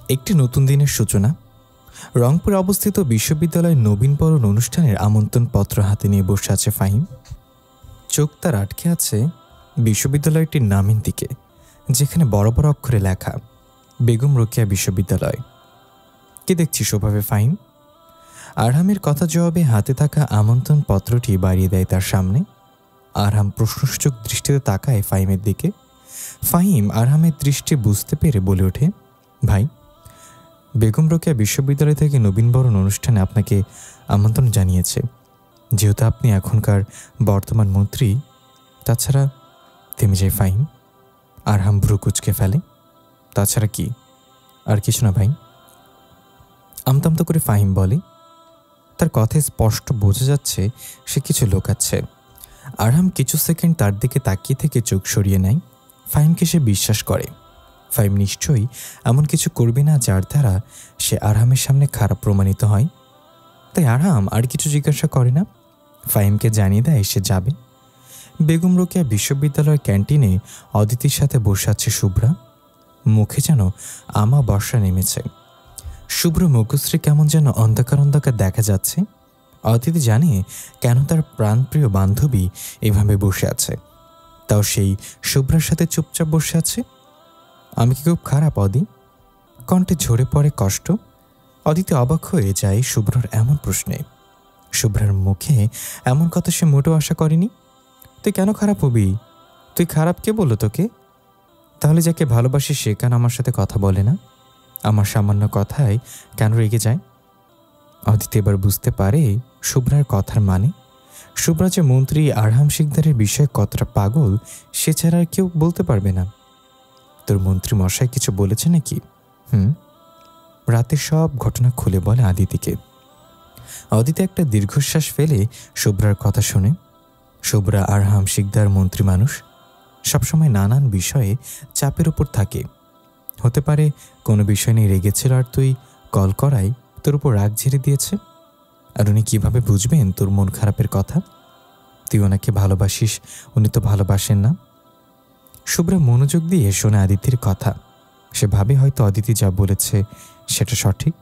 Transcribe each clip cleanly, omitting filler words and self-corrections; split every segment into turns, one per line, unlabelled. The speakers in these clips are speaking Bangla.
একটি নতুন দিনের সূচনা। রংপুরে অবস্থিত বিশ্ববিদ্যালয়ের নবীনবরণ অনুষ্ঠানের আমন্ত্রণপত্র হাতে নিয়ে বসে আছে ফাহিম। চোখ তার আটকে আছে বিশ্ববিদ্যালয়টির নামের দিকে, যেখানে বড় বড় অক্ষরে লেখা বেগম রোকেয়া বিশ্ববিদ্যালয়। কি দেখছিস ওভাবে ফাহিম? আরহামের কথা জবাবে হাতে থাকা আমন্ত্রণপত্রটি বাড়িয়ে দেয় তার সামনে। আরহাম প্রশ্নসূচক দৃষ্টিতে তাকায় ফাহিমের দিকে। ফাহিম আরহামের দৃষ্টি বুঝতে পেরে বলে ওঠে, ভাই, বেগম রোকেয়া বিশ্ববিদ্যালয় থেকে নবীনবরণ অনুষ্ঠানে আপনাকে আমন্ত্রণ জানিয়েছে। যেহেতু আপনি এখনকার বর্তমান মন্ত্রী। তাছাড়া থেমে যায় ফাহিম। আরহাম ভ্রু কুঁচকে ফেলে। তাছাড়া কি? আর কিছু না ভাই। আমতামতো করে ফাহিম বলে। তার কথায় স্পষ্ট বোঝা যাচ্ছে সে কিছু লোকাচ্ছে। আরহাম কিছু সেকেন্ড তার দিকে তাকিয়ে থেকে চোখ সরিয়ে নেয়। ফাহিমকে সে বিশ্বাস করে। ফাহিম নিশ্চয়ই এমন কিছু করবে না যার দ্বারা সে আরহামের সামনে খারাপ প্রমাণিত হয়। তাই আরহাম আর কিছু জিজ্ঞাসা করে না, ফাহিমকে জানিয়ে দেয় সে যাবে। বেগম রোকেয়া বিশ্ববিদ্যালয়ের ক্যান্টিনে অদিতির সাথে বসে আছে শুভ্রা। মুখে যেন আমা বর্ষা নেমেছে। শুভ্র মুখশ্রী কেমন যেন অন্ধকার অন্ধকার দেখা যাচ্ছে। অদিতি জানে কেন তার প্রাণপ্রিয় বান্ধবী এভাবে বসে আছে, তাও সেই শুভ্রার সাথে চুপচাপ বসে আছে। আমি কি খুব খারাপ অদি? কণ্ঠে ঝরে পড়ে কষ্ট। অদিতি অবাক হয়ে যায় শুভ্রর এমন প্রশ্নে। শুভ্রার মুখে এমন কথা সে মোটেও আশা করেনি। তুই কেন খারাপ হবি? তুই খারাপ কে বললো তোকে? তাহলে যাকে ভালোবাসি সে কেন আমার সাথে কথা বলে না? আমার সামান্য কথায় কেন রেগে যায়? অদিতি এবার বুঝতে পারে শুভ্রার কথার মানে। শুভ্রা যে মন্ত্রী আরহাম শিকদারের বিষয়ে কতটা পাগল সে ছাড়া আর কেউ বলতে পারবে না। তোর মন্ত্রী মশাই কিছু বলেছে নাকি? রাতের সব ঘটনা খুলে বলে আদিতিকে। অদিতি একটা দীর্ঘশ্বাস ফেলে শুভ্রার কথা শুনে। শুভ্রা আরহাম শিকদার মন্ত্রী মানুষ, সবসময় নানান বিষয়ে চাপের উপর থাকে। হতে পারে কোনো বিষয় নিয়ে রেগেছিল আর তুই কল করায় তোর উপর রাগ ঝেড়ে দিয়েছে। আর উনি কীভাবে বুঝবেন তোর মন খারাপের কথা? তুই ওনাকে ভালোবাসিস, উনি তো ভালোবাসেন না। শুভ্রা মনোযোগ দিয়ে শোনে আদিতির কথা। সে ভাবে হয়তো অদিতি যা বলেছে সেটা সঠিক।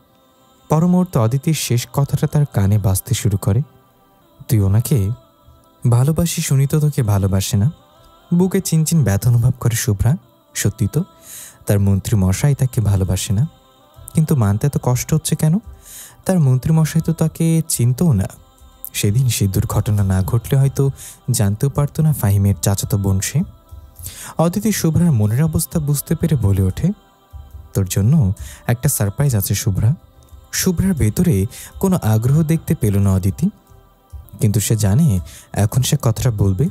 পর মুহূর্তে অদিতির শেষ কথাটা তার কানে বাজতে শুরু করে। তুই ওনাকে ভালোবাসিস, উনি তো তোকে ভালোবাসে না। বুকে চিনচিন ব্যথা অনুভব করে শুভ্রা। সত্যি তো তার মন্ত্রী মশাই তাকে ভালোবাসে না, কিন্তু মানতে এত কষ্ট হচ্ছে কেন? তার মন্ত্রী মশাই তো তাকে চিনতও না। সেদিন সেই দুর্ঘটনা না ঘটলে হয়তো জানতেও পারতো না ফাহিমের চাচাতো বোন সে। অদিতি শুভ্রার মনের অবস্থা বুঝতে পেরে বলে ওঠে, তোর জন্য একটা সারপ্রাইজ আছে শুভ্রা। শুভ্রার ভেতরে কোনো আগ্রহ দেখতে পেল না অদিতি, কিন্তু সে জানে এখন সে কথাটা বলবে,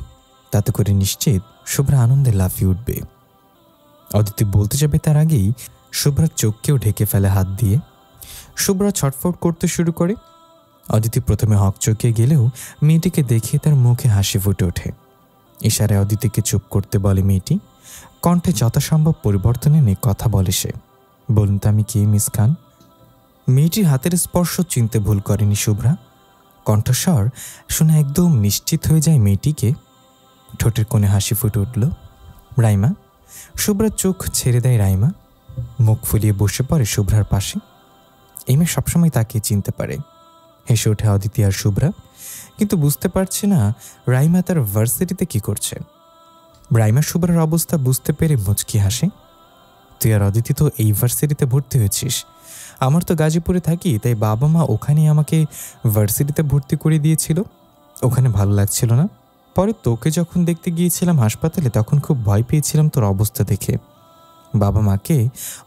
তাতে করে নিশ্চিত শুভ্রা আনন্দে লাফিয়ে উঠবে। অদিতি বলতে যাবে তার আগেই শুভ্রার চোখকেও ঢেকে ফেলে হাত দিয়ে। শুভ্রা ছটফট করতে শুরু করে। অদিতি প্রথমে হকচকিয়ে গেলেও মেয়েটিকে দেখে তার মুখে হাসি ফুটে ওঠে। ইশারায় অদিতিকে চুপ করতে বলে মেয়েটি। কণ্ঠে যথাসম্ভব পরিবর্তন এনে কথা বলে সে, বলুন তো আমি কে মিস খান? মেয়েটির হাতের স্পর্শ চিনতে ভুল করেনি শুভ্রা। কণ্ঠস্বর শুনে একদম নিশ্চিত হয়ে যায় মেয়েটিকে। ঠোঁটের কোণে হাসি ফুটে উঠল। রাইমা। শুভ্রার চোখ ছেড়ে দেয় রাইমা। মুখ ফুলিয়ে বসে পড়ে শুভ্রার পাশে। এই মেয়ে সবসময় তাকে চিনতে পারে। হেসে ওঠে অদিতি আর শুভ্রা, কিন্তু বুঝতে পারছে না রাইমা তার ভার্সিটিতে কি করছে। রাইমা শুভ্রার অবস্থা বুঝতে পেরে মুচকি হাসে। তুই আর অদিতি তো এই ভার্সিটিতে ভর্তি হয়েছিস। আমার তো গাজীপুরে থাকি, তাই বাবা মা ওখানে আমাকে ভার্সিটিতে ভর্তি করে দিয়েছিল। ওখানে ভালো লাগছিল না। পরে তোকে যখন দেখতে গিয়েছিলাম হাসপাতালে তখন খুব ভয় পেয়েছিলাম তোর অবস্থা দেখে। বাবা মাকে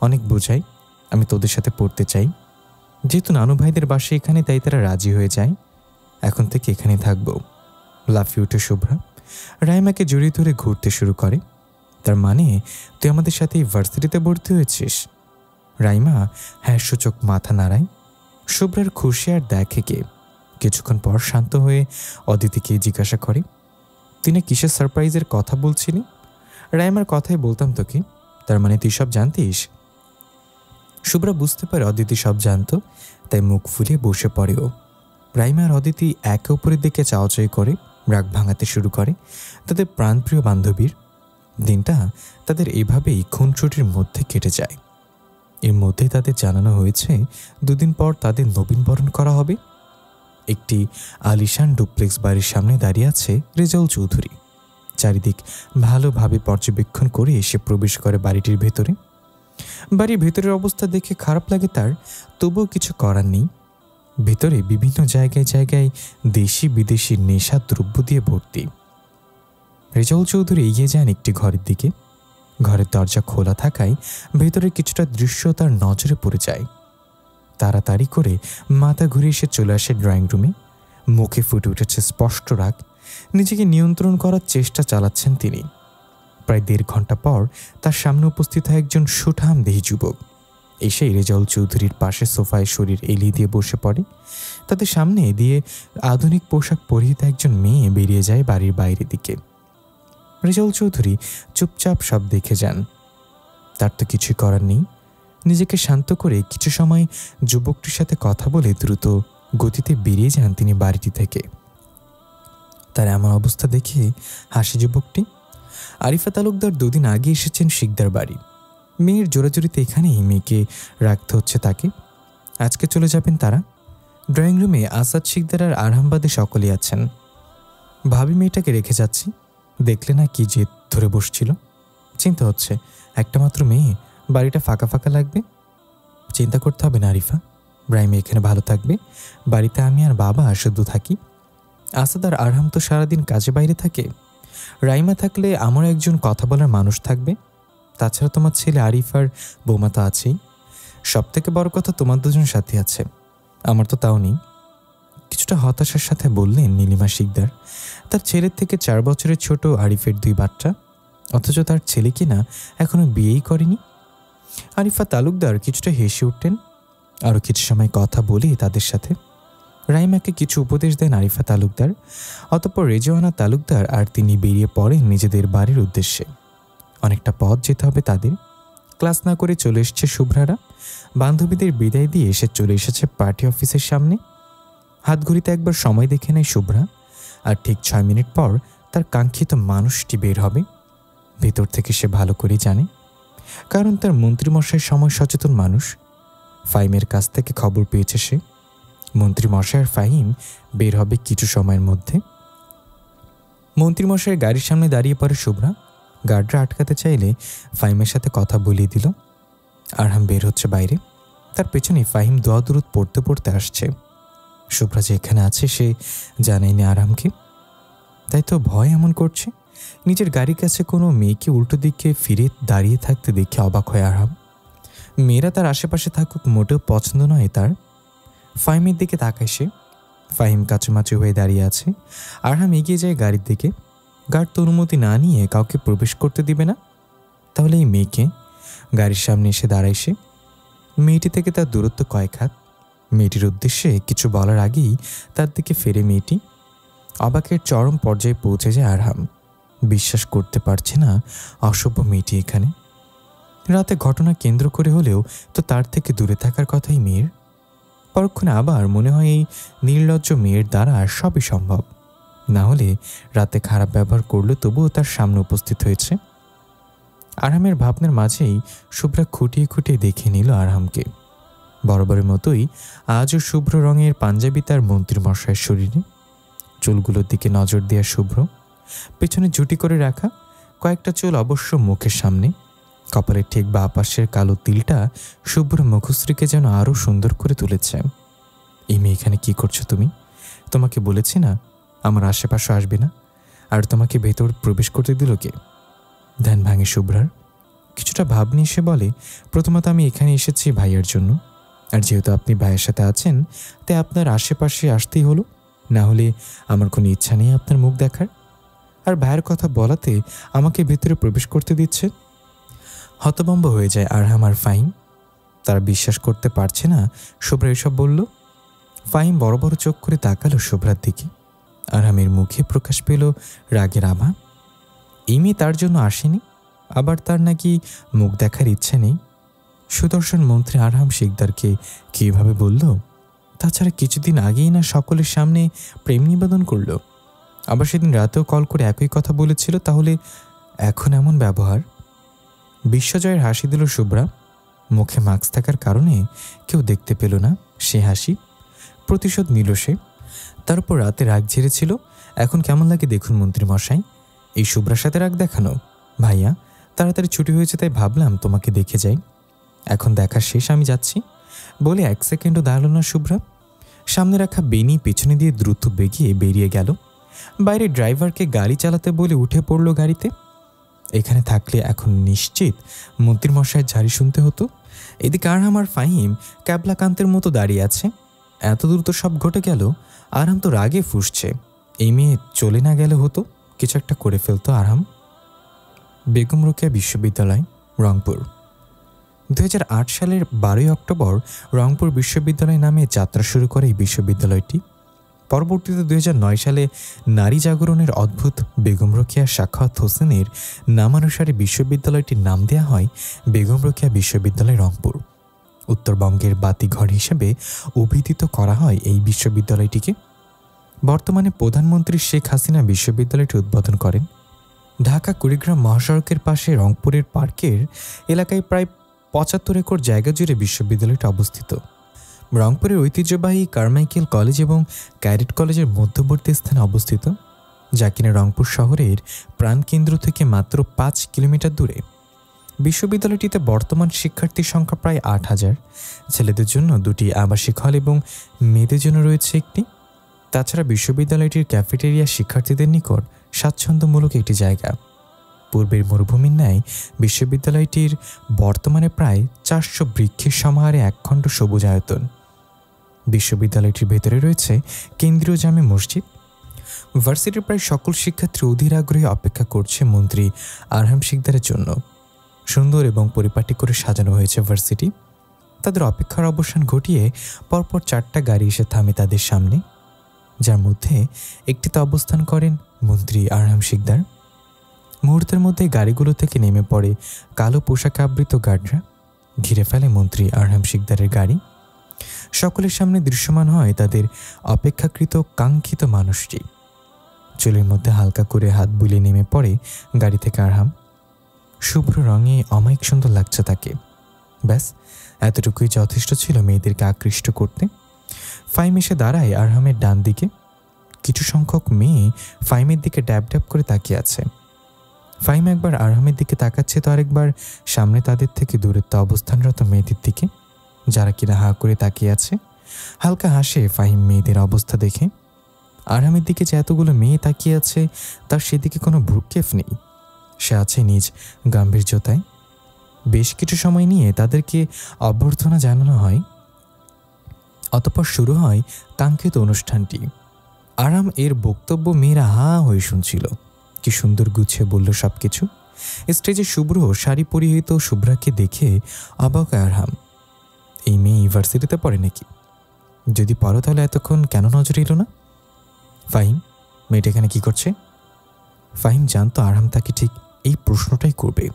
অনেক বোঝাই আমি তোদের সাথে পড়তে চাই। যেহেতু নানু ভাইদের বাসে এখানে, তাই তারা রাজি হয়ে যায়। এখন থেকে এখানে থাকবো। লাফিয়ে উঠে শুভ্রা রাইমাকে জড়িয়ে ধরে ঘুরতে শুরু করে। তার মানে তুই আমাদের সাথে এই ভার্সিটিতে ভর্তি হয়েছিস? রাইমা হ্যাঁ সূচক মাথা নাড়ায়। শুভ্রার খুশি আর দেখে কে। কিছুক্ষণ পর শান্ত হয়ে অদিতিকে জিজ্ঞাসা করে, তুই না কিসের সারপ্রাইজের কথা বলছিলি? রাইমার কথাই বলতাম তোকে। তার মানে তুই সব জানতিস? শুভ্রা বুঝতে পারে অদিতি সব জানতো, তাই মুখ ফুলিয়ে বসে পড়েও। রাইমা আর অদিতি একে অপরের দিকে চাওয়াচাই করে, রাগ ভাঙাতে শুরু করে তাদের প্রাণপ্রিয় বান্ধবীর। দিনটা তাদের এভাবেই খুনসুটির মধ্যে কেটে যায়। এর মধ্যেই তাদের জানানো হয়েছে 2 দিন পর তাদের নবীনবরণ করা হবে। একটি আলিশান ডুপ্লেক্স বাড়ির সামনে দাঁড়িয়ে আছে রেজাউল চৌধুরী। চারিদিক ভালোভাবে পর্যবেক্ষণ করে এসে প্রবেশ করে বাড়িটির ভেতরে। বাড়ির ভেতরের অবস্থা দেখে খারাপ লাগে তার, তবুও কিছু করার নেই। ভেতরে বিভিন্ন জায়গায় জায়গায় দেশি বিদেশি নেশা দ্রব্য দিয়ে ভর্তি। রেজাউল চৌধুরী এগিয়ে যান একটি ঘরের দিকে। ঘরের দরজা খোলা থাকায় ভেতরে কিছুটা দৃশ্য তার নজরে পড়ে যায়। তাড়াতাড়ি করে মাথা ঘুরিয়ে এসে চলে আসে ড্রয়িং রুমে। মুখে ফুটে উঠেছে স্পষ্ট রাগ। নিজেকে নিয়ন্ত্রণ করার চেষ্টা চালাচ্ছেন তিনি। প্রায় 1.5 ঘন্টা পর তার সামনে উপস্থিত হয় একজন সুঠাম দেহী যুবক। এসেই রেজাউল চৌধুরীর পাশে সোফায় শরীর এলিয়ে দিয়ে বসে পড়ে। তাদের সামনে দিয়ে আধুনিক পোশাক পরিহিত একজন মেয়ে বেরিয়ে যায় বাড়ির বাইরের দিকে। রেজাউল চৌধুরী চুপচাপ সব দেখে যান। তার তো কিছুই করার নেই। নিজেকে শান্ত করে কিছু সময় যুবকটির সাথে কথা বলে দ্রুত গতিতে বেরিয়ে যান তিনি বাড়িটি থেকে। তার এমন অবস্থা দেখে হাসি যুবকটি। আরিফা তালুকদার 2 দিন আগে এসেছেন শিকদার বাড়ি। মেয়ের জোরাজুরিতে এখানেই মেয়েকে রাখতে হচ্ছে তাকে। আজকে চলে যাবেন তারা। ড্রয়িং রুমে আসাদ শিকদার আর আরহামবাদে সকলেই আছেন। ভাবি মেয়েটাকে রেখে যাচ্ছি, দেখলে না কি জেদ ধরে বসছিল। চিন্তা হচ্ছে একটা মাত্র মেয়ে, বাড়িটা ফাঁকা ফাঁকা লাগবে। চিন্তা করতে হবে না আরিফা, ব্রাইমে এখানে ভালো থাকবে। বাড়িতে আমি আর বাবা শুধু থাকি। আসাদ আর আরহাম তো সারাদিন কাজে বাইরে থাকে। রাইমা থাকলে আমার একজন কথা বলার মানুষ থাকবে। তাছাড়া তোমার ছেলে আরিফ আর বৌমা তো আছেই। সব থেকে বড় কথা তোমার 2জন সাথী আছে, আমার তো তাও নেই। কিছুটা হতাশার সাথে বললেন নীলিমা শিকদার। তার ছেলের থেকে 4 বছরের ছোট আরিফের 2 বাচ্চা, অথচ তার ছেলে কিনা এখনো বিয়েই করেনি। আরিফা তালুকদার কিছুটা হেসে উঠতেন। আরও কিছু সময় কথা বলে তাদের সাথে রাইমাকে কিছু উপদেশ দেন আরিফা তালুকদার। অতঃপর রেজওয়ানা তালুকদার আর তিনি বেরিয়ে পড়েন নিজেদের বাড়ির উদ্দেশ্যে। অনেকটা পথ যেতে হবে তাদের। ক্লাস না করে চলে এসছে শুভ্রারা। বান্ধবীদের বিদায় দিয়ে এসে চলে এসেছে পার্টি অফিসের সামনে। হাত ঘড়িতে একবার সময় দেখে নেয় শুভ্রা। আর ঠিক 6 মিনিট পর তার কাঙ্ক্ষিত মানুষটি বের হবে। ভেতর থেকে সে ভালো করেই জানে, কারণ তার মন্ত্রীমশাইয়ের সময় সচেতন মানুষ। ফাহিমের কাছ থেকে খবর পেয়েছে সে। মন্ত্রীমশাই আর ফাহিম বের হবে কিছু সময়ের মধ্যে। মন্ত্রীমশাইয়ের গাড়ির সামনে দাঁড়িয়ে পড়ে শুভ্রা। গার্ডরা আটকাতে চাইলে ফাহিমের সাথে কথা বলিয়ে দিল। আরহাম বের হচ্ছে বাইরে। তার পেছনে ফাহিম দোয়া দুরুদ পড়তে পড়তে আসছে। শুভ্রা যে এখানে আছে সে জানায়নি আরহামকে, তাই তো ভয় এমন করছে। নিজের গাড়ির কাছে কোনো মেয়েকে উল্টো দিকে ফিরে দাঁড়িয়ে থাকতে দেখে অবাক হয় আরহাম। মেয়েরা তার আশেপাশে থাকুক মোটেও পছন্দ নয় তার। ফাহিমের দিকে তাকায় সে। ফাহিম কাচুমাচু হয়ে দাঁড়িয়ে আছে। আরহাম এগিয়ে যায় গাড়ির দিকে। গার্ড তো অনুমতি না নিয়ে কাউকে প্রবেশ করতে দিবে না। তাহলে এই মেয়েকে গাড়ির সামনে এসে দাঁড়ায় সে। মেয়েটি থেকে তার দূরত্ব কয়েক হাত। মেয়েটির উদ্দেশ্যে কিছু বলার আগেই তার দিকে ফেরে মেয়েটি। অবাকের চরম পর্যায়ে পৌঁছে যায় আরহাম। বিশ্বাস করতে পারছে না অসভ্য মেয়েটি এখানে। রাতে ঘটনা কেন্দ্র করে হলেও তো তার থেকে দূরে থাকার কথাই মেয়ের। পরক্ষণে আবার মনে হয় এই নির্লজ্জ মেয়ের দ্বারা সবই সম্ভব। না হলে রাতে খারাপ ব্যবহার করলে তবুও তার সামনে উপস্থিত হয়েছে। আরহামের ভাবনার মাঝেই শুভ্রা খুঁটিয়ে খুঁটিয়ে দেখে নিল আরহামকে। বরাবরের মতোই আজও শুভ্র রঙের পাঞ্জাবি তার মন্ত্রীমশাইয়ের শরীরে। চুলগুলোর দিকে নজর দেয়া শুভ্র। পেছনে জুটি করে রাখা কয়েকটা চুল অবশ্য মুখের সামনে। কপালের ঠিক বা পাশের কালো তিলটা শুভ্র মুখশ্রীকে যেন আরও সুন্দর করে তুলেছে। এই মেয়ে এখানে কি করছো তুমি? তোমাকে বলেছি না আমার আশেপাশে আসবে না। আর তোমাকে ভেতর প্রবেশ করতে দিল কে? ধ্যান ভাঙে শুভ্রার। কিছুটা ভাব নিয়ে সে বলে, প্রথমত আমি এখানে এসেছি ভাইয়ের জন্য। আর যেহেতু আপনি ভাইয়ের সাথে আছেন তাই আপনার আশেপাশে আসতেই হলো। না হলে আমার কোনো ইচ্ছা নেই আপনার মুখ দেখার। আর ভাইয়ের কথা বলাতে আমাকে ভেতরে প্রবেশ করতে দিচ্ছে। হতভম্ব হয়ে যায় আরহাম আর ফাহিম। তারা বিশ্বাস করতে পারছে না শুভ্রা এসব বলল। ফাহিম বড় বড় চোখ করে তাকালো শুভ্রার দিকে। আরহামের মুখে প্রকাশ পেল রাগের আভা। এই মেয়ে তার জন্য আসেনি, আবার তার নাকি মুখ দেখার ইচ্ছে নেই। সুদর্শন মন্ত্রী আরহাম শিকদারকে কীভাবে বলল? তাছাড়া কিছুদিন আগেই না সকলের সামনে প্রেম নিবেদন করল। আবার সেদিন রাতেও কল করে একই কথা বলেছিল। তাহলে এখন এমন ব্যবহার? বিশ্বজয়ের হাসি দিল শুভ্রা। মুখে মাস্ক থাকার কারণে কেউ দেখতে পেল না সে হাসি। প্রতিশোধ নিল সে। তার উপর রাতে রাগ ঝেড়েছিল। এখন কেমন লাগে দেখুন মন্ত্রী মশাই, এই শুভ্রার সাথে রাগ দেখানো। ভাইয়া, তাড়াতাড়ি ছুটি হয়েছে তাই ভাবলাম তোমাকে দেখে যাই। এখন দেখা শেষ, আমি যাচ্ছি বলে 1 সেকেন্ডও দাঁড়ালো না শুভ্রা। সামনে রাখা বেনি পেছনে দিয়ে দ্রুত বেগিয়ে বেরিয়ে গেল। বাইরে ড্রাইভারকে গাড়ি চালাতে বলে উঠে পড়ল গাড়িতে। এখানে থাকলে এখন নিশ্চিত মন্ত্রীর মশাইয়ের ঝাড়ি শুনতে হতো। এদিকে আরহাম আর ফাহিম ক্যাবলাকান্তের মতো দাঁড়িয়ে আছে। এত দূর তো সব ঘটে গেল, আরহাম তো রাগে ফুঁসছে। এই মেয়ে চলে না গেলে হতো, কিছু একটা করে ফেলতো আরহাম। বেগম রোকেয়া বিশ্ববিদ্যালয়, রংপুর। 2008 সালের 12 অক্টোবর রংপুর বিশ্ববিদ্যালয় নামে যাত্রা শুরু করে এই বিশ্ববিদ্যালয়টি। পরবর্তীতে 2009 সালে নারী জাগরণের অদ্ভুত বেগম রোকেয়া সাখাওয়াত হোসেনের নামানুসারে বিশ্ববিদ্যালয়টির নাম দেওয়া হয় বেগম রোকেয়া বিশ্ববিদ্যালয় রংপুর। উত্তরবঙ্গের বাতিঘর হিসেবে অভিহিত করা হয় এই বিশ্ববিদ্যালয়টিকে। বর্তমানে প্রধানমন্ত্রী শেখ হাসিনা বিশ্ববিদ্যালয়টি উদ্বোধন করেন। ঢাকা কুড়িগ্রাম মহাসড়কের পাশে রংপুরের পার্কের এলাকায় প্রায় 75 একর জায়গা জুড়ে বিশ্ববিদ্যালয়টি অবস্থিত। রংপুরের ঐতিহ্যবাহী কারমাইকেল কলেজ এবং ক্যাডেট কলেজের মধ্যবর্তী স্থানে অবস্থিত, যা কিনা রংপুর শহরের প্রাণকেন্দ্র থেকে মাত্র 5 কিলোমিটার দূরে। বিশ্ববিদ্যালয়টিতে বর্তমান শিক্ষার্থীর সংখ্যা প্রায় 8000। ছেলেদের জন্য 2টি আবাসিক হল এবং মেয়েদের জন্য রয়েছে একটি। তাছাড়া বিশ্ববিদ্যালয়টির ক্যাফেটেরিয়া শিক্ষার্থীদের নিকট স্বাচ্ছন্দ্যমূলক একটি জায়গা। পূর্বের মরুভূমির ন্যায় বিশ্ববিদ্যালয়টির বর্তমানে প্রায় 400 বৃক্ষের সমাহারে একখণ্ড সবুজ আয়তন। বিশ্ববিদ্যালয়টির ভেতরে রয়েছে কেন্দ্রীয় জামে মসজিদ। ভার্সিটির প্রায় সকল শিক্ষার্থী অধীর আগ্রহে অপেক্ষা করছে মন্ত্রী আরহাম শিকদারের জন্য। সুন্দর এবং পরিপাটি করে সাজানো হয়েছে ভার্সিটি। তাদের অপেক্ষার অবসান ঘটিয়ে পরপর 4টা গাড়ি এসে থামে তাদের সামনে, যার মধ্যে একটিতে অবস্থান করেন মন্ত্রী আরহাম শিকদার। মুহূর্তের মধ্যে গাড়িগুলো থেকে নেমে পড়ে কালো পোশাকে আবৃত গার্ডরা। ঘিরে ফেলে মন্ত্রী আরহাম শিকদারের গাড়ি। সকলের সামনে দৃশ্যমান হয় তাদের অপেক্ষাকৃত কাঙ্ক্ষিত মানুষটি। চুলের মধ্যে হালকা করে হাত বুলিয়ে নেমে পড়ে গাড়ি থেকে আরহাম। শুভ্র রঙে অমায়িক সুন্দর লাগছে তাকে। ব্যাস এতটুকুই যথেষ্ট ছিল মেয়েদেরকে আকৃষ্ট করতে। ফাইম এসে দাঁড়ায় আরহামের ডান দিকে। কিছু সংখ্যক মেয়ে ফাইমের দিকে ড্যাব ড্যাব করে তাকিয়ে আছে। ফাইম একবার আরহামের দিকে তাকাচ্ছে তো আরেকবার সামনে তাদের থেকে দূরত্ব অবস্থানরত মেয়েদের দিকে, যারা কিনা হা করে তাকিয়ে আছে। হালকা হাসে ফাহিম মেয়েদের অবস্থা দেখে। আরহামের দিকে যে এতগুলো মেয়ে তাকিয়ে আছে তার সেদিকে কোনো ভ্রুক্ষেপ নেই। সে আছে নিজ গাম্ভীর্যতায়। বেশ কিছু সময় নিয়ে তাদেরকে অভ্যর্থনা জানানো হয়। অতঃপর শুরু হয় কাঙ্ক্ষিত অনুষ্ঠানটি। আরহাম এর বক্তব্য মেয়েরা হা হয়ে শুনছিল। কি সুন্দর গুছিয়ে বলল সব কিছু। স্টেজে শুভ্র শাড়ি পরিহিত শুভ্রাকে দেখে অবাক আরহাম। এই মেয়ে ইউনিভার্সিটিতে পড়ে নাকি? যদি পড়ো তাহলে এতক্ষণ কেন নজরে এলো না? ফাহিম, মেয়েটা এখানে কি করছে? ফাহিম জানতো আরহাম তাকে ঠিক এই প্রশ্নটাই করবে,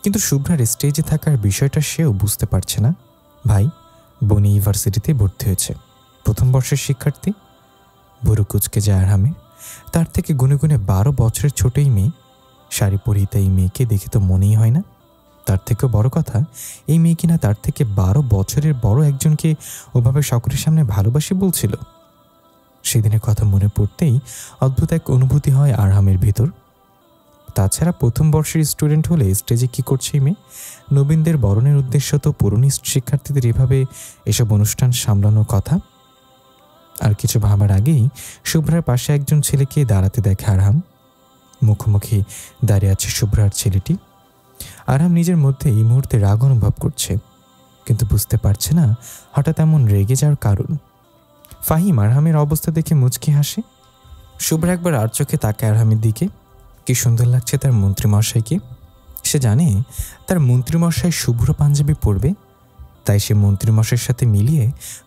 কিন্তু শুভ্রার স্টেজে থাকার বিষয়টা সেও বুঝতে পারছে না। ভাই, বোন ইউনিভার্সিটিতে ভর্তি হয়েছে, 1ম বর্ষের শিক্ষার্থী। ভুরু কুচকে যায় আরহামের। তার থেকে গুনে গুনে 12 বছরের ছোট এই মেয়ে। শাড়ি পরিহিতা এই মেয়েকে দেখে তো মনেই হয় না। তার থেকেও বড় কথা, এই মেয়ে কিনা তার থেকে 12 বছরের বড় একজনকে ওভাবে সকলের সামনে ভালোবাসি বলছিল। সেদিনের কথা মনে পড়তেই অদ্ভুত এক অনুভূতি হয় আরহামের ভিতর। তাছাড়া 1ম বর্ষের স্টুডেন্ট হলে স্টেজে কি করছে এই মেয়ে? নবীনদের বরণের উদ্দেশ্য তো পুরনো শিক্ষার্থীদের এভাবে এসব অনুষ্ঠান সামলানোর কথা। আর কিছু ভাবার আগেই শুভ্রার পাশে একজন ছেলেকে দাঁড়াতে দেখে আরহাম। মুখোমুখি দাঁড়িয়ে আছে শুভ্রার ছেলেটি। আরহাম নিজের মধ্যে এই মুহূর্তে রাগ অনুভব করছে, কিন্তু বুঝতে পারছে না হঠাৎ এমন রেগে যাওয়ার কারণ। ফাহিম আরহামের অবস্থা দেখে মুচকি হাসে। শুভ্রা একবার আর চোখে তাকায় আরহামের দিকে। কি সুন্দর লাগছে তার মন্ত্রীমশাইকে। সে জানে তার মন্ত্রীমশাই শুভ্র পাঞ্জাবি পরবে, তাই সে মন্ত্রীমশাইয়ের সাথে মিলিয়ে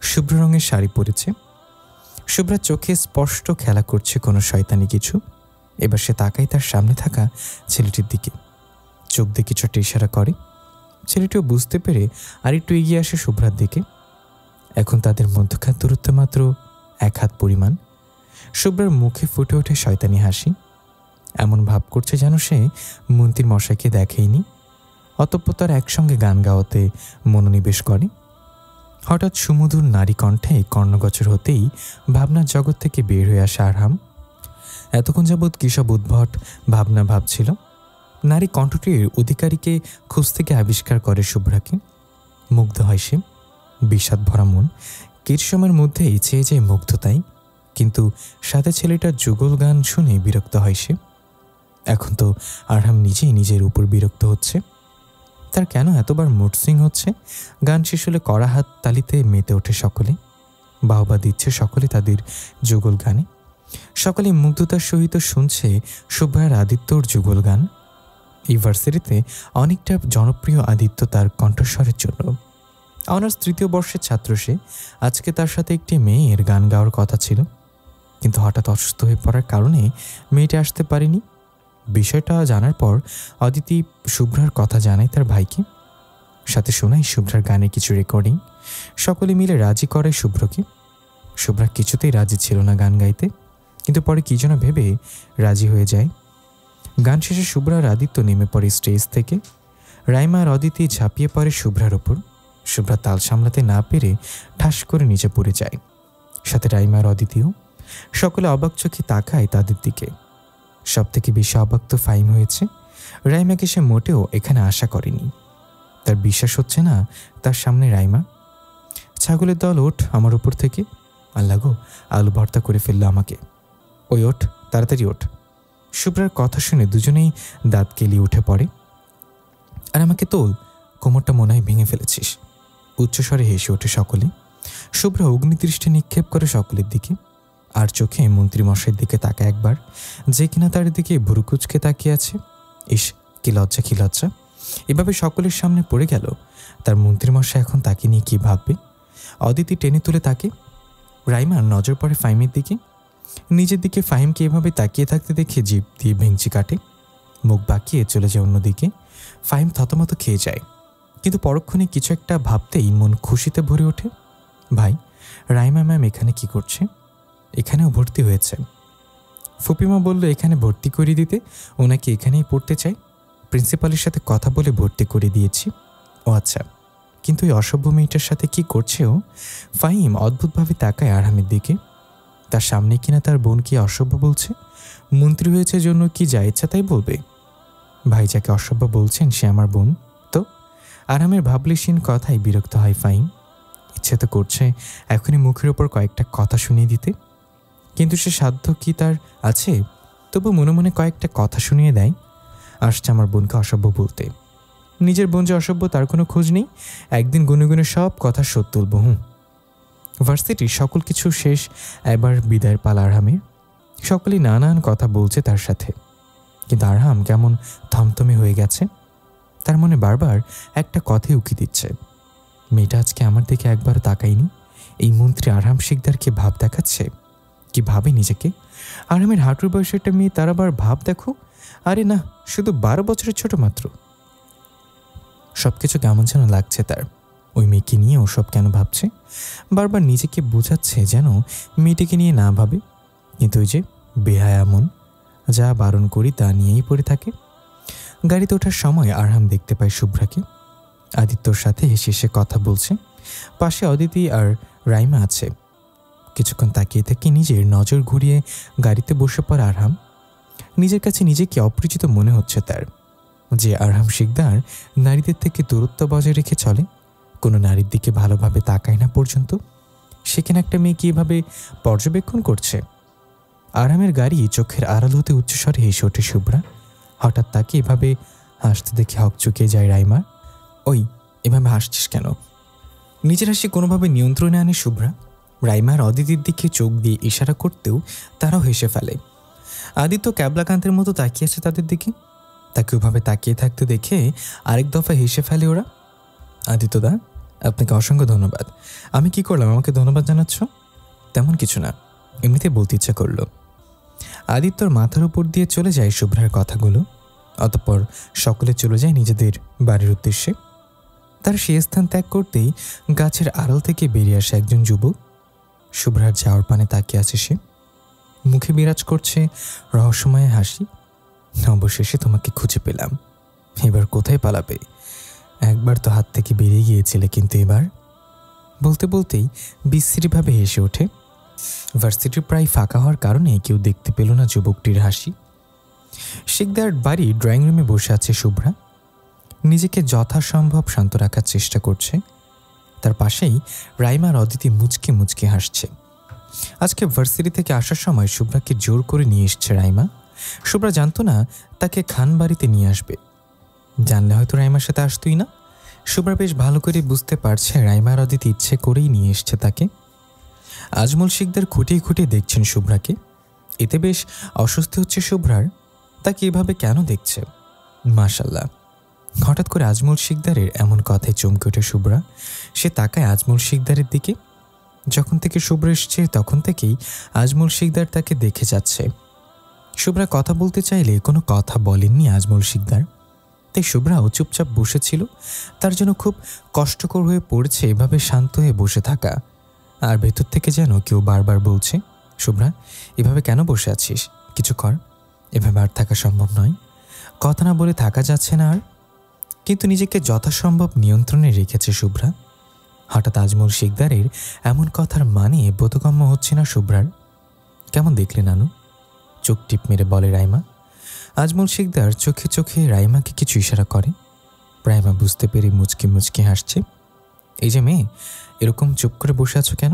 শুভ্র রঙের শাড়ি পরেছে। শুভ্রার চোখে স্পষ্ট খেলা করছে কোনো শয়তানি কিছু। এবার সে তাকায় তার সামনে থাকা ছেলেটির দিকে, চোখ দিয়ে কিছু একটা ইশারা করে। ছেলেটিও বুঝতে পেরে আরেকটু এগিয়ে আসে শুভ্রার দিকে। এখন তাদের মধ্যকার দূরত্ব মাত্র 1 হাত পরিমাণ। শুভ্রার মুখে ফুটে ওঠে শয়তানি হাসি। এমন ভাব করছে যেন সে মন্ত্রীর মশাইকে দেখেইনি। অতঃপর তারা একসঙ্গে গান গাওয়াতে মনোনিবেশ করে। হঠাৎ সুমধুর নারী কণ্ঠে কর্ণগোচর হতেই ভাবনার জগৎ থেকে বের হয়ে আসে আরহাম। এতক্ষণ যাবৎ কিসব উদ্ভট ভাবনা ভাবছিল। নারী কণ্ঠটির অধিকারীকে খোঁজ থেকে আবিষ্কার করে শুভ্রাকে। মুগ্ধ হয় সে। বিষাদ ভরা মন কিছু সময়ের মধ্যেই চেয়ে যায় মুগ্ধতাই, কিন্তু সাথে ছেলেটার যুগল গান শুনে বিরক্ত হয় সে। এখন তো আরহাম নিজেই নিজের উপর বিরক্ত হচ্ছে। তার কেন এতবার মুড সুইং হচ্ছে? গান শেষ হলে কড়া হাত তালিতে মেতে ওঠে সকলে, বাহবা দিচ্ছে সকলে তাদের যুগল গানে। সকলে মুগ্ধতার সহিত শুনছে শুভ্রার আদিত্যর যুগল গান। এই ভার্সিটিতে অনেকটা জনপ্রিয় আদিত্য তার কণ্ঠস্বরের জন্য। অনার্স 3য় বর্ষের ছাত্র সে। আজকে তার সাথে একটি মেয়ের গান গাওয়ার কথা ছিল, কিন্তু হঠাৎ অসুস্থ হয়ে পড়ার কারণে মেয়েটা আসতে পারেনি। বিষয়টা জানার পর অদিতি শুভ্রার কথা জানায় তার ভাইকে। সাথে শোনায় শুভ্রার গানে কিছু রেকর্ডিং। সকলে মিলে রাজি করে শুভ্রকে। শুভ্রা কিছুতেই রাজি ছিল না গান গাইতে, কিন্তু পরে কি যেন ভেবে রাজি হয়ে যায়। গান শেষে শুভ্রা আর আদিত্য নেমে পড়ে স্টেজ থেকে। রাইমা আর অদিতি ঝাঁপিয়ে পড়ে শুভ্রার ওপর। শুভ্রা তাল সামলাতে না পেরে ঠাস করে নিচে পড়ে যায়, সাথে রাইমা আর অদিতিও। সকলে অবাক চোখে তাকায় তাদের দিকে। সব থেকে বেশি অবাক তো ফাহিম হয়েছে। রাইমাকে সে মোটেও এখানে আশা করেনি। তার বিশ্বাস হচ্ছে না তার সামনে রাইমা। ছাগলের দল, ওঠ আমার উপর থেকে। আল্লাহ গো, আলু ভর্তা করে ফেললো আমাকে। ওই ওঠ, তাড়াতাড়ি ওঠ। শুভ্রার কথা শুনে দুজনেই দাঁত কেলিয়ে উঠে পড়ে। আর আমাকে তোল, কোমরটা মনে হয় ভেঙে ফেলেছিস। উচ্চস্বরে হেসে ওঠে সকলে। শুভ্রা অগ্নিদৃষ্টি নিক্ষেপ করে সকলের দিকে, আর চোখে মন্ত্রীমশাইয়ের দিকে তাকায় একবার, যে কিনা তার দিকে ভুরুকুচকে তাকিয়ে আছে। ইস, কি লজ্জা, কি লজ্জা! এভাবে সকলের সামনে পড়ে গেল। তার মন্ত্রীমশাই এখন তাকে নিয়ে কি ভাববে? অদিতি টেনে তুলে তাকে। রাইমার নজর পড়ে ফাহিমের দিকে। নিজের দিকে ফাহিমকে এভাবে তাকিয়ে থাকতে দেখে জিভ দিয়ে ভেঙচি কাটে, মুখ বাঁকিয়ে চলে যায় অন্যদিকে। ফাহিম থতমত খেয়ে যায়, কিন্তু পরক্ষণে কিছু একটা ভাবতেই মন খুশিতে ভরে ওঠে। ভাই, রাইমা ম্যাম এখানে কি করছে? এখানেও ভর্তি হয়েছে। ফুপিমা বলল এখানে ভর্তি করে দিতে, ওনাকে এখানেই পড়তে চাই। প্রিন্সিপালের সাথে কথা বলে ভর্তি করে দিয়েছি। ও আচ্ছা, কিন্তু ওই অসভ্য মেয়েটার সাথে কি করছে ও? ফাহিম অদ্ভুতভাবে তাকায় আরহামের দিকে। তার সামনে কিনা তার বোনকে অসভ্য বলছে। মন্ত্রী হয়েছে জন্য কি যা ইচ্ছা তাই বলবে? ভাই যাকে অসভ্য বলছেন সে আমার বোন তো। আরহামের ভাবলেশীন কথায় বিরক্ত হয় ফাহিম। ইচ্ছে তো করছে এখনই মুখের ওপর কয়েকটা কথা শুনিয়ে দিতে, কিন্তু সে সাধ্য কি তার আছে? তবু মনে মনে কয়েকটা কথা শুনিয়ে দেয়। আসছে আমার বোনকে অসভ্য বলতে। নিজের বোন যে অসভ্য তার কোনো খোঁজ নেই। একদিন গুনে গুনে সব কথা শোধ তুলব। ভার্সিটির সকল কিছু শেষ, এবার বিদায়ের পালা আরহামের। সকলেই নানান কথা বলছে তার সাথে, কিন্তু আরহাম কেমন থমথমে হয়ে গেছে। তার মনে বারবার একটা কথাই উকি দিচ্ছে, মেয়েটা আজকে আমার দিকে একবার তাকায়নি। এই মন্ত্রী আরহাম শিকদারকে ভাব দেখাচ্ছে। কি ভাবে নিজেকে? আরহামের হাঁটুর বয়সের একটা মেয়ে, তার আবার ভাব দেখো। আরে না, শুধু 12 বছরের ছোট মাত্র। সবকিছু কেমন যেন লাগছে তার। ওই মেয়েকে নিয়ে ওসব কেন ভাবছে? বারবার নিজেকে বোঝাচ্ছে যেন মেয়েটিকে নিয়ে না ভাবে, কিন্তু ওই যে বেহায়া মন, যা বারণ করি তা নিয়েই পড়ে থাকে। গাড়িতে ওঠার সময় আরহাম দেখতে পায় শুভ্রাকে। আদিত্যর সাথে হেসে হেসে কথা বলছে। পাশে অদিতি আর রাইমা আছে। কিছুক্ষণ তাকিয়ে থেকে নিজের নজর ঘুরিয়ে গাড়িতে বসে পড়ে আরহাম। নিজের কাছে নিজেকে অপরিচিত মনে হচ্ছে তার। যে আরহাম শিকদার নারীদের থেকে দূরত্ব বজায় রেখে চলে, কোনো নারীর দিকে ভালোভাবে তাকায় না পর্যন্ত, সেখানে একটা মেয়ে কীভাবে পর্যবেক্ষণ করছে। আরহামের গাড়ি চোখের আড়াল হতে উচ্চস্বরে হেসে ওঠে শুভ্রা। হঠাৎ তাকে এভাবে হাসতে দেখে হক চুকিয়ে যায় রাইমার। ওই, এভাবে হাসছিস কেন? নিজের হাসি কোনোভাবে নিয়ন্ত্রণে আনে শুভ্রা। রাইমার অদিতির দিকে চোখ দিয়ে ইশারা করতেও তারাও হেসে ফেলে। আদিত্য ক্যাবলাকান্তের মতো তাকিয়ে আছে তাদের দিকে। তাকে ওভাবে তাকিয়ে থাকতে দেখে আরেক দফা হেসে ফেলে ওরা। আদিত্যদা, আপনাকে অসংখ্য ধন্যবাদ। আমি কি করলাম আমাকে ধন্যবাদ জানাচ্ছ? তেমন কিছু না, এমনিতে বলতে ইচ্ছা করলো। আদিত্যর মাথার উপর দিয়ে চলে যায় শুভ্রার কথাগুলো। অতঃপর সকলে চলে যায় নিজেদের বাড়ির উদ্দেশ্যে। তার সেই স্থান ত্যাগ করতেই গাছের আড়াল থেকে বেরিয়ে আসে একজন যুবক। শুভ্রার যাওয়ার পানে তাকিয়ে আছে সে। মুখে বিরাজ করছে রহস্যময় হাসি। অবশেষে তোমাকে খুঁজে পেলাম। এবার কোথায় পালাবে? একবার তো হাত থেকে বেরিয়ে গিয়েছিলে, কিন্তু এবার। বলতে বলতেই বিশ্রীভাবে হেসে ওঠে। ভার্সিটি প্রায় ফাঁকা হওয়ার কারণে কেউ দেখতে পেল না যুবকটির হাসি। শিকদার বাড়ি ড্রয়িং রুমে বসে আছে শুভ্রা। নিজেকে যথাসম্ভব শান্ত রাখার চেষ্টা করছে। তার পাশেই রাইমা আর অদিতি মুচকে মুচকে হাসছে। আজকে ভার্সিটি থেকে আসার সময় শুভ্রাকে জোর করে নিয়ে এসছে রাইমা। শুভ্রা জানতো না তাকে খান বাড়িতে নিয়ে আসবে। জানলে হয়তো রাইমার সাথে আসতোই না। শুভ্রা বেশ ভালো করে বুঝতে পারছে রাইমা আর অদিতি ইচ্ছে করেই নিয়ে এসছে তাকে। আজমল শিকদার খুঁটিয়ে খুঁটিয়ে দেখছেন শুভ্রাকে। এতে বেশ অস্বস্তি হচ্ছে শুভ্রার। তাকে এভাবে কেন দেখছে? মাশাল্লাহ। হঠাৎ করে আজমল শিকদারের এমন কথায় চমকে ওঠে শুভ্রা। সে তাকায় আজমল শিকদারের দিকে। যখন থেকে শুভ্রা এসছে তখন থেকেই আজমল শিকদার তাকে দেখে যাচ্ছে। শুভ্রা কথা বলতে চাইলে কোনো কথা বলেননি আজমল শিকদার। তাই শুভ্রাও চুপচাপ বসেছিল। তার জন্য খুব কষ্টকর হয়ে পড়ছে এভাবে শান্ত হয়ে বসে থাকা। আর ভেতর থেকে যেন কেউ বারবার বলছে, শুভ্রা এভাবে কেন বসে আছিস? কিছু কর, এভাবে আর থাকা সম্ভব নয়। কথা না বলে থাকা যাচ্ছে না আর। কিন্তু নিজেকে যথাসম্ভব নিয়ন্ত্রণে রেখেছে শুভ্রা। হঠাৎ আজমল শিকদারের এমন কথার মানে বোধগম্য হচ্ছে না শুভ্রার। কেমন দেখলে নানু? চোখ টিপ মেরে বলে রাইমা। আজমল শিকদার চোখে চোখে রাইমাকে কিছু ইশারা করে। রাইমা বুঝতে পেরে মুচকি মুচকি হাসছে। এই যে মেয়ে, এরকম চুপ করে বসে আছো কেন?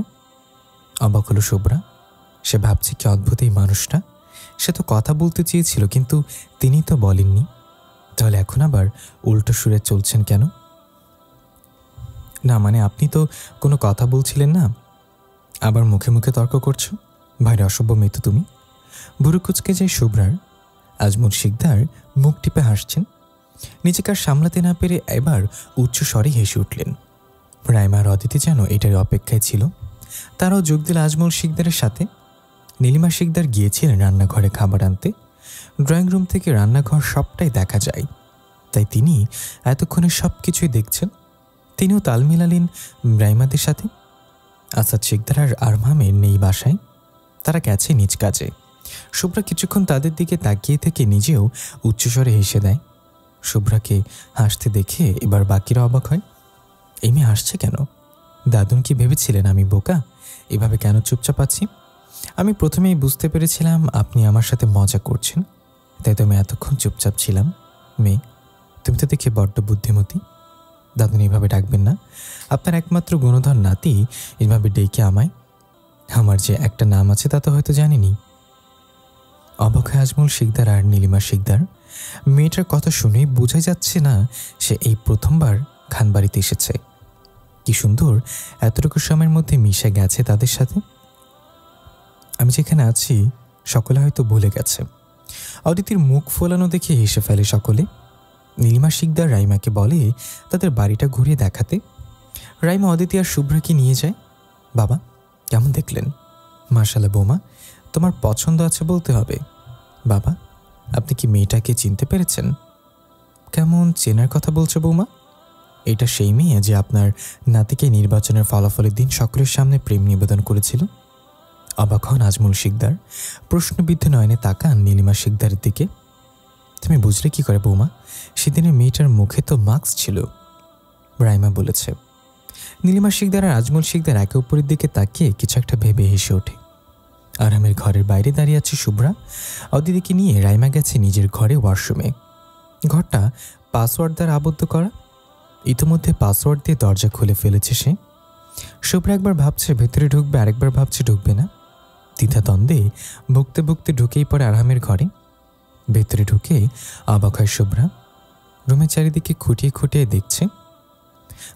অবাক হলো শুভ্রা। সে ভাবছে কি অদ্ভুত এই মানুষটা। সে তো কথা বলতে চেয়েছিল, কিন্তু তিনি তো বলেননি। তাহলে এখন আবার উল্টো সুরে চলছেন কেন? না মানে আপনি তো কোনো কথা বলছিলেন না, আবার মুখে মুখে তর্ক করছো। ভাইরে অসভ্য মেয়ে তো তুমি। বুড়ো কুচকে যায় শুভ্রার। আজমল শিকদার মুখ টিপে হাসছেন। নিজেকে আর সামলাতে না পেরে এবার উচ্চ স্বরে হেসে উঠলেন। রাইমা আর অদিতি যেন এটার অপেক্ষায় ছিল। তারাও যোগ দিল আজমল শিকদারের সাথে। নীলিমা শিকদার গিয়েছিলেন রান্নাঘরে খাবার আনতে। ড্রয়িং রুম থেকে রান্নাঘর সবটাই দেখা যায়, তাই তিনি এতক্ষণে সব কিছুই দেখছেন। তিনিও তাল মিলালেন রাইমাদের সাথে। আসাদ শিকদার আর আরমামের নেই বাসায়, তারা গেছে নিজ কাজে। শুভ্রা কিছুক্ষণ তাদের দিকে তাকিয়ে থেকে নিজেও উচ্চস্বরে হেসে দেয়। শুভ্রাকে হাসতে দেখে এবার বাকিরা অবাক হয়। এই মেয়ে হাসছে কেন? দাদুন কি ভেবেছিলেন আমি বোকা, এভাবে কেন চুপচাপ আছি? আমি প্রথমেই বুঝতে পেরেছিলাম আপনি আমার সাথে মজা করছেন, তাই তো আমি এতক্ষণ চুপচাপ ছিলাম। মেয়ে, তুমি তো দেখে বড্ড বুদ্ধিমতী। দাদুন এইভাবে ডাকবেন না। আপনার একমাত্র গুণধর নাতি এইভাবে ডেকে আমায়। আমার যে একটা নাম আছে তা তো হয়তো জানিনি। অবাক হয় আজমল শিকদার আর নীলিমা শিকদার। মেয়েটার কথা শুনেই বোঝাই যাচ্ছে না সে এই প্রথমবার খানবাড়িতে এসেছে। কি সুন্দর এতটুকু সময়ের মধ্যে মিশে গেছে তাদের সাথে। আমি যেখানে আছি সকলে হয়তো ভুলে গেছে। অদিতির মুখ ফোলানো দেখে হেসে ফেলে সকলে। নীলিমা শিকদার রাইমাকে বলে তাদের বাড়িটা ঘুরিয়ে দেখাতে। রাইমা অদিতি আর শুভ্রাকে নিয়ে যায়। বাবা কেমন দেখলেন? মাশাআল্লাহ বৌমা, তোমার পছন্দ আছে বলতে হবে। বাবা, আপনি কি মেয়েটাকে চিনতে পেরেছেন? কেমন চেনার কথা বলছো বৌমা? এটা সেই মেয়ে যে আপনার নাতিকে নির্বাচনের ফলাফলের দিন সকলের সামনে প্রেম নিবেদন করেছিল। অবাক হন আজমল শিকদার। প্রশ্নবিদ্ধ নয়নে তাকান নীলিমা শিকদারের দিকে। তুমি বুঝলে কি করে বৌমা? সেদিনের মেয়েটার মুখে তো মাস্ক ছিল, রাইমা বলেছে। নীলিমা শিকদার আর আজমল শিকদার একে অপরের দিকে তাকিয়ে কিছু একটা ভেবে হেসে ওঠে। আরামের ঘরের বাইরে দাঁড়িয়ে আছে শুভ্রা। অদিতিকে নিয়ে রাইমা গেছে নিজের ঘরে ওয়াশরুমে। ঘরটা পাসওয়ার্ড দ্বারা আবদ্ধ করা। ইতিমধ্যে পাসওয়ার্ড দিয়ে দরজা খুলে ফেলেছে সে। শুভ্রা একবার ভাবছে ভেতরে ঢুকবে, আরেকবার ভাবছে ঢুকবে না। দ্বিধাদ্বন্দ্বে ভুগতে ভুগতে ঢুকেই পড়ে আরামের ঘরে। ভেতরে ঢুকে অবাক হয় শুভ্রা। রুমের চারিদিকে খুঁটিয়ে খুঁটিয়ে দেখছে।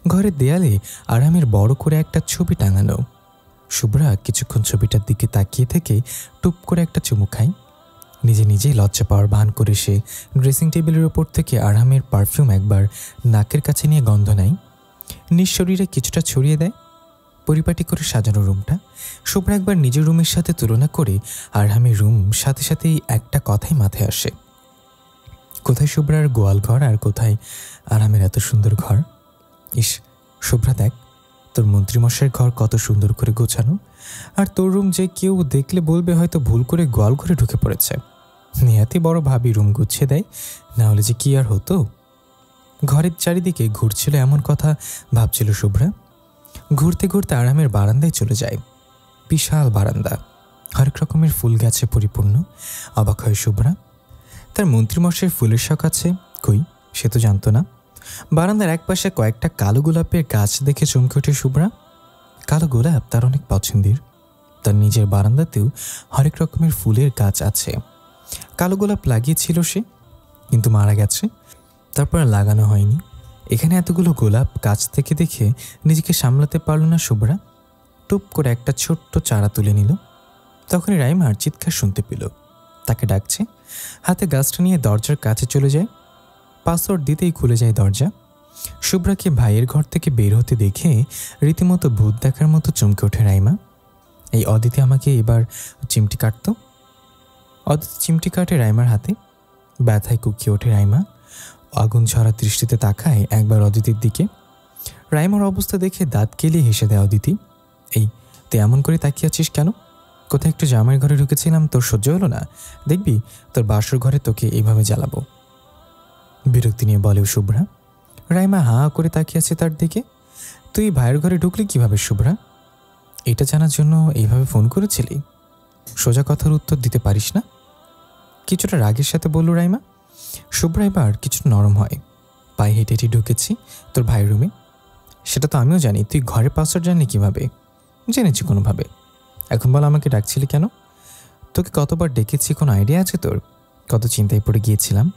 ঘরের দেয়ালে আরামের বড় করে একটা ছবি টাঙানো। শুভ্রা কিছুক্ষণ ছবিটার দিকে তাকিয়ে থেকে টুপ করে একটা চুমু খায়। নিজে নিজেই লজ্জা পাওয়ার ভান করে সে ড্রেসিং টেবিলের ওপর থেকে আরামের পারফিউম একবার নাকের কাছে নিয়ে গন্ধ নেয়। নিজ শরীরে কিছুটা ছড়িয়ে দেয়। পরিপাটি করে সাজানো রুমটা শুভ্রা একবার নিজের রুমের সাথে তুলনা করে আরামের রুম সাথে সাথেই একটা কথাই মাথায় আসে। কোথায় শুভ্রার গোয়াল ঘর আর কোথায় আরামের এত সুন্দর ঘর। ইস শুভ্রা, দেখ তোর মন্ত্রীমশাইয়ের ঘর কত সুন্দর করে গোছানো, আর তোর রুম যে কেউ দেখলে বলবে হয়তো ভুল করে গোয়াল ঘরে ঢুকে পড়েছে। নেহাতি বড় ভাবি রুম গুছিয়ে দেয়, না হলে যে কি আর হতো। ঘরের চারিদিকে ঘুরছিল এমন কথা ভাবছিল শুভ্রা। ঘুরতে ঘুরতে আরামের বারান্দায় চলে যায়। বিশাল বারান্দা, হরেক রকমের ফুল গাছে পরিপূর্ণ। অবাক হয় শুভ্রা। তার মন্ত্রীমশাইয়ের ফুলের শখ আছে, কই সে তো জানতো না। বারান্দার একপাশে কয়েকটা কালো গোলাপের গাছ দেখে চমকে ওঠে শুভ্রা। কালো গোলাপ তার অনেক পছন্দের। তার নিজের বারান্দাতেও হরেক রকমের ফুলের গাছ আছে। কালো গোলাপ লাগিয়েছিল সে, কিন্তু মারা গেছে, তারপর লাগানো হয়নি। এখানে এতগুলো গোলাপ গাছ থেকে দেখে নিজেকে সামলাতে পারল না শুভ্রা। টুপ করে একটা ছোট্ট চারা তুলে নিল। তখনই রাইমার চিৎকার শুনতে পেল, তাকে ডাকছে। হাতে গাছটা নিয়ে দরজার কাছে চলে যায়। পাসওয়ার্ড দিতেই খুলে যায় দরজা। শুভ্রাকে ভাইয়ের ঘর থেকে বের হতে দেখে রীতিমতো ভূত দেখার মতো চমকে ওঠে রাইমা। এই অদিতি আমাকে এবার চিমটি কাটত। অদিতি চিমটি কাটে রাইমার হাতে। ব্যথায় কুকিয়ে ওঠে রাইমা। আগুন ঝরা দৃষ্টিতে তাকায় একবার অদিতির দিকে। রাইমার অবস্থা দেখে দাঁত কেলিয়ে হেসে দেয় অদিতি। এই তুই এমন করে তাকিয়ে আছিস কেন? কোথায় একটু জামাইয়ের ঘরে ঢুকেছিলাম, তোর সহ্য হলো না? দেখবি তোর বাসর ঘরে তোকে এইভাবে জ্বালাবো। বিরক্তি নিয়ে বলে শুভ্রা। রাইমা হা করে তাকিয়ে আছে তার দিকে। তুই ভাইয়ের ঘরে ঢুকলি কিভাবে শুভ্রা? এটা জানার জন্য এইভাবে ফোন করেছিলি? সোজা কথার উত্তর দিতে পারিস না? কিছুটা রাগের সাথে বলল রাইমা। শুভ্রা এবার কিছুটা নরম হয়। পায়ে হেঁটে হেঁটে ঢুকেছি তোর ভাইয়ের রুমে। সেটা তো আমিও জানি, তুই ঘরে পাসওয়ার্ড জানলি কিভাবে? জেনেছি কোনোভাবে। এখন বল আমাকে ডাকছিলি কেন? তোকে কতবার ডেকেছি কোনো আইডিয়া আছে তোর? কত চিন্তায় পড়ে গিয়েছিলাম।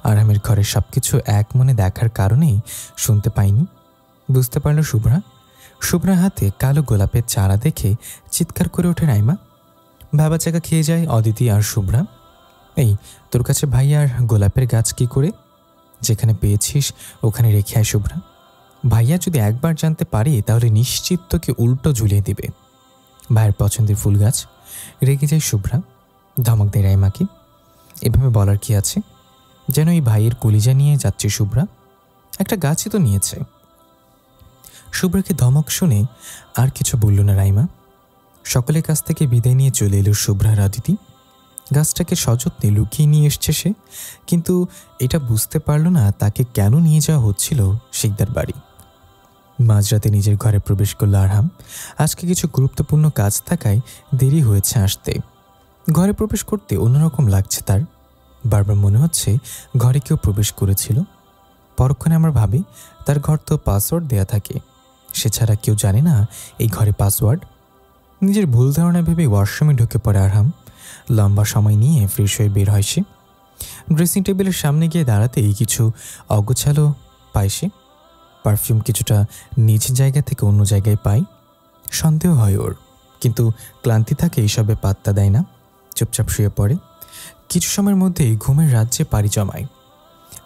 আরামের ঘরের সব কিছু এক মনে দেখার কারণেই শুনতে পাইনি। বুঝতে পারল শুভ্রা। শুভ্রার হাতে কালো গোলাপের চারা দেখে চিৎকার করে ওঠে রাইমা। ভাবা চাকা খেয়ে যায় অদিতি আর শুভ্রা। এই তোর কাছে ভাই আর গোলাপের গাছ কি করে? যেখানে পেয়েছিস ওখানে রেখে আয় শুভ্রা। ভাইয়া যদি একবার জানতে পারে তাহলে নিশ্চিত তোকে উল্টো ঝুলিয়ে দিবে। ভাইয়ের পছন্দের ফুল গাছ। রেগে যায় শুভ্রা। ধমক দেয় রাইমাকে। এভাবে বলার কি আছে? যেন এই ভাইয়ের কলিজা নিয়ে যাচ্ছে শুভ্রা। একটা গাছই তো নিয়েছে। শুভ্রাকে ধমক শুনে আর কিছু বলল না রাইমা। সকলের কাছ থেকে বিদায় নিয়ে চলে এলো শুভ্রার অদিতি। গাছটাকে সযত্নে লুকিয়ে নিয়ে এসছে সে, কিন্তু এটা বুঝতে পারল না তাকে কেন নিয়ে যাওয়া হচ্ছিল শিকদার বাড়ি। মাঝরাতে নিজের ঘরে প্রবেশ করল আরহাম। আজকে কিছু গুরুত্বপূর্ণ কাজ থাকায় দেরি হয়েছে আসতে। ঘরে প্রবেশ করতে অন্যরকম লাগছে তার। বারবার মনে হচ্ছে ঘরে কেউ প্রবেশ করেছিল। পরক্ষণে আমার ভাবি তার ঘর তো পাসওয়ার্ড দেয়া থাকে, সে ছাড়া কেউ জানে না এই ঘরে পাসওয়ার্ড। নিজের ভুল ধারণা ভেবে ওয়াশরুমে ঢুকে পড়ে আরহাম। লম্বা সময় নিয়ে ফ্রেশ হয়ে বের হয় সে। ড্রেসিং টেবিলের সামনে গিয়ে দাঁড়াতেই কিছু অগোছালো পায় সে। পারফিউম কিছুটা নিজ জায়গা থেকে অন্য জায়গায় পায়। সন্দেহ হয় ওর, কিন্তু ক্লান্তি থাকে এইসবে পাত্তা দেয় না। চুপচাপ শুয়ে পড়ে। কিছু সময়ের মধ্যেই ঘুমের রাজ্যে পাড়ি জমায়।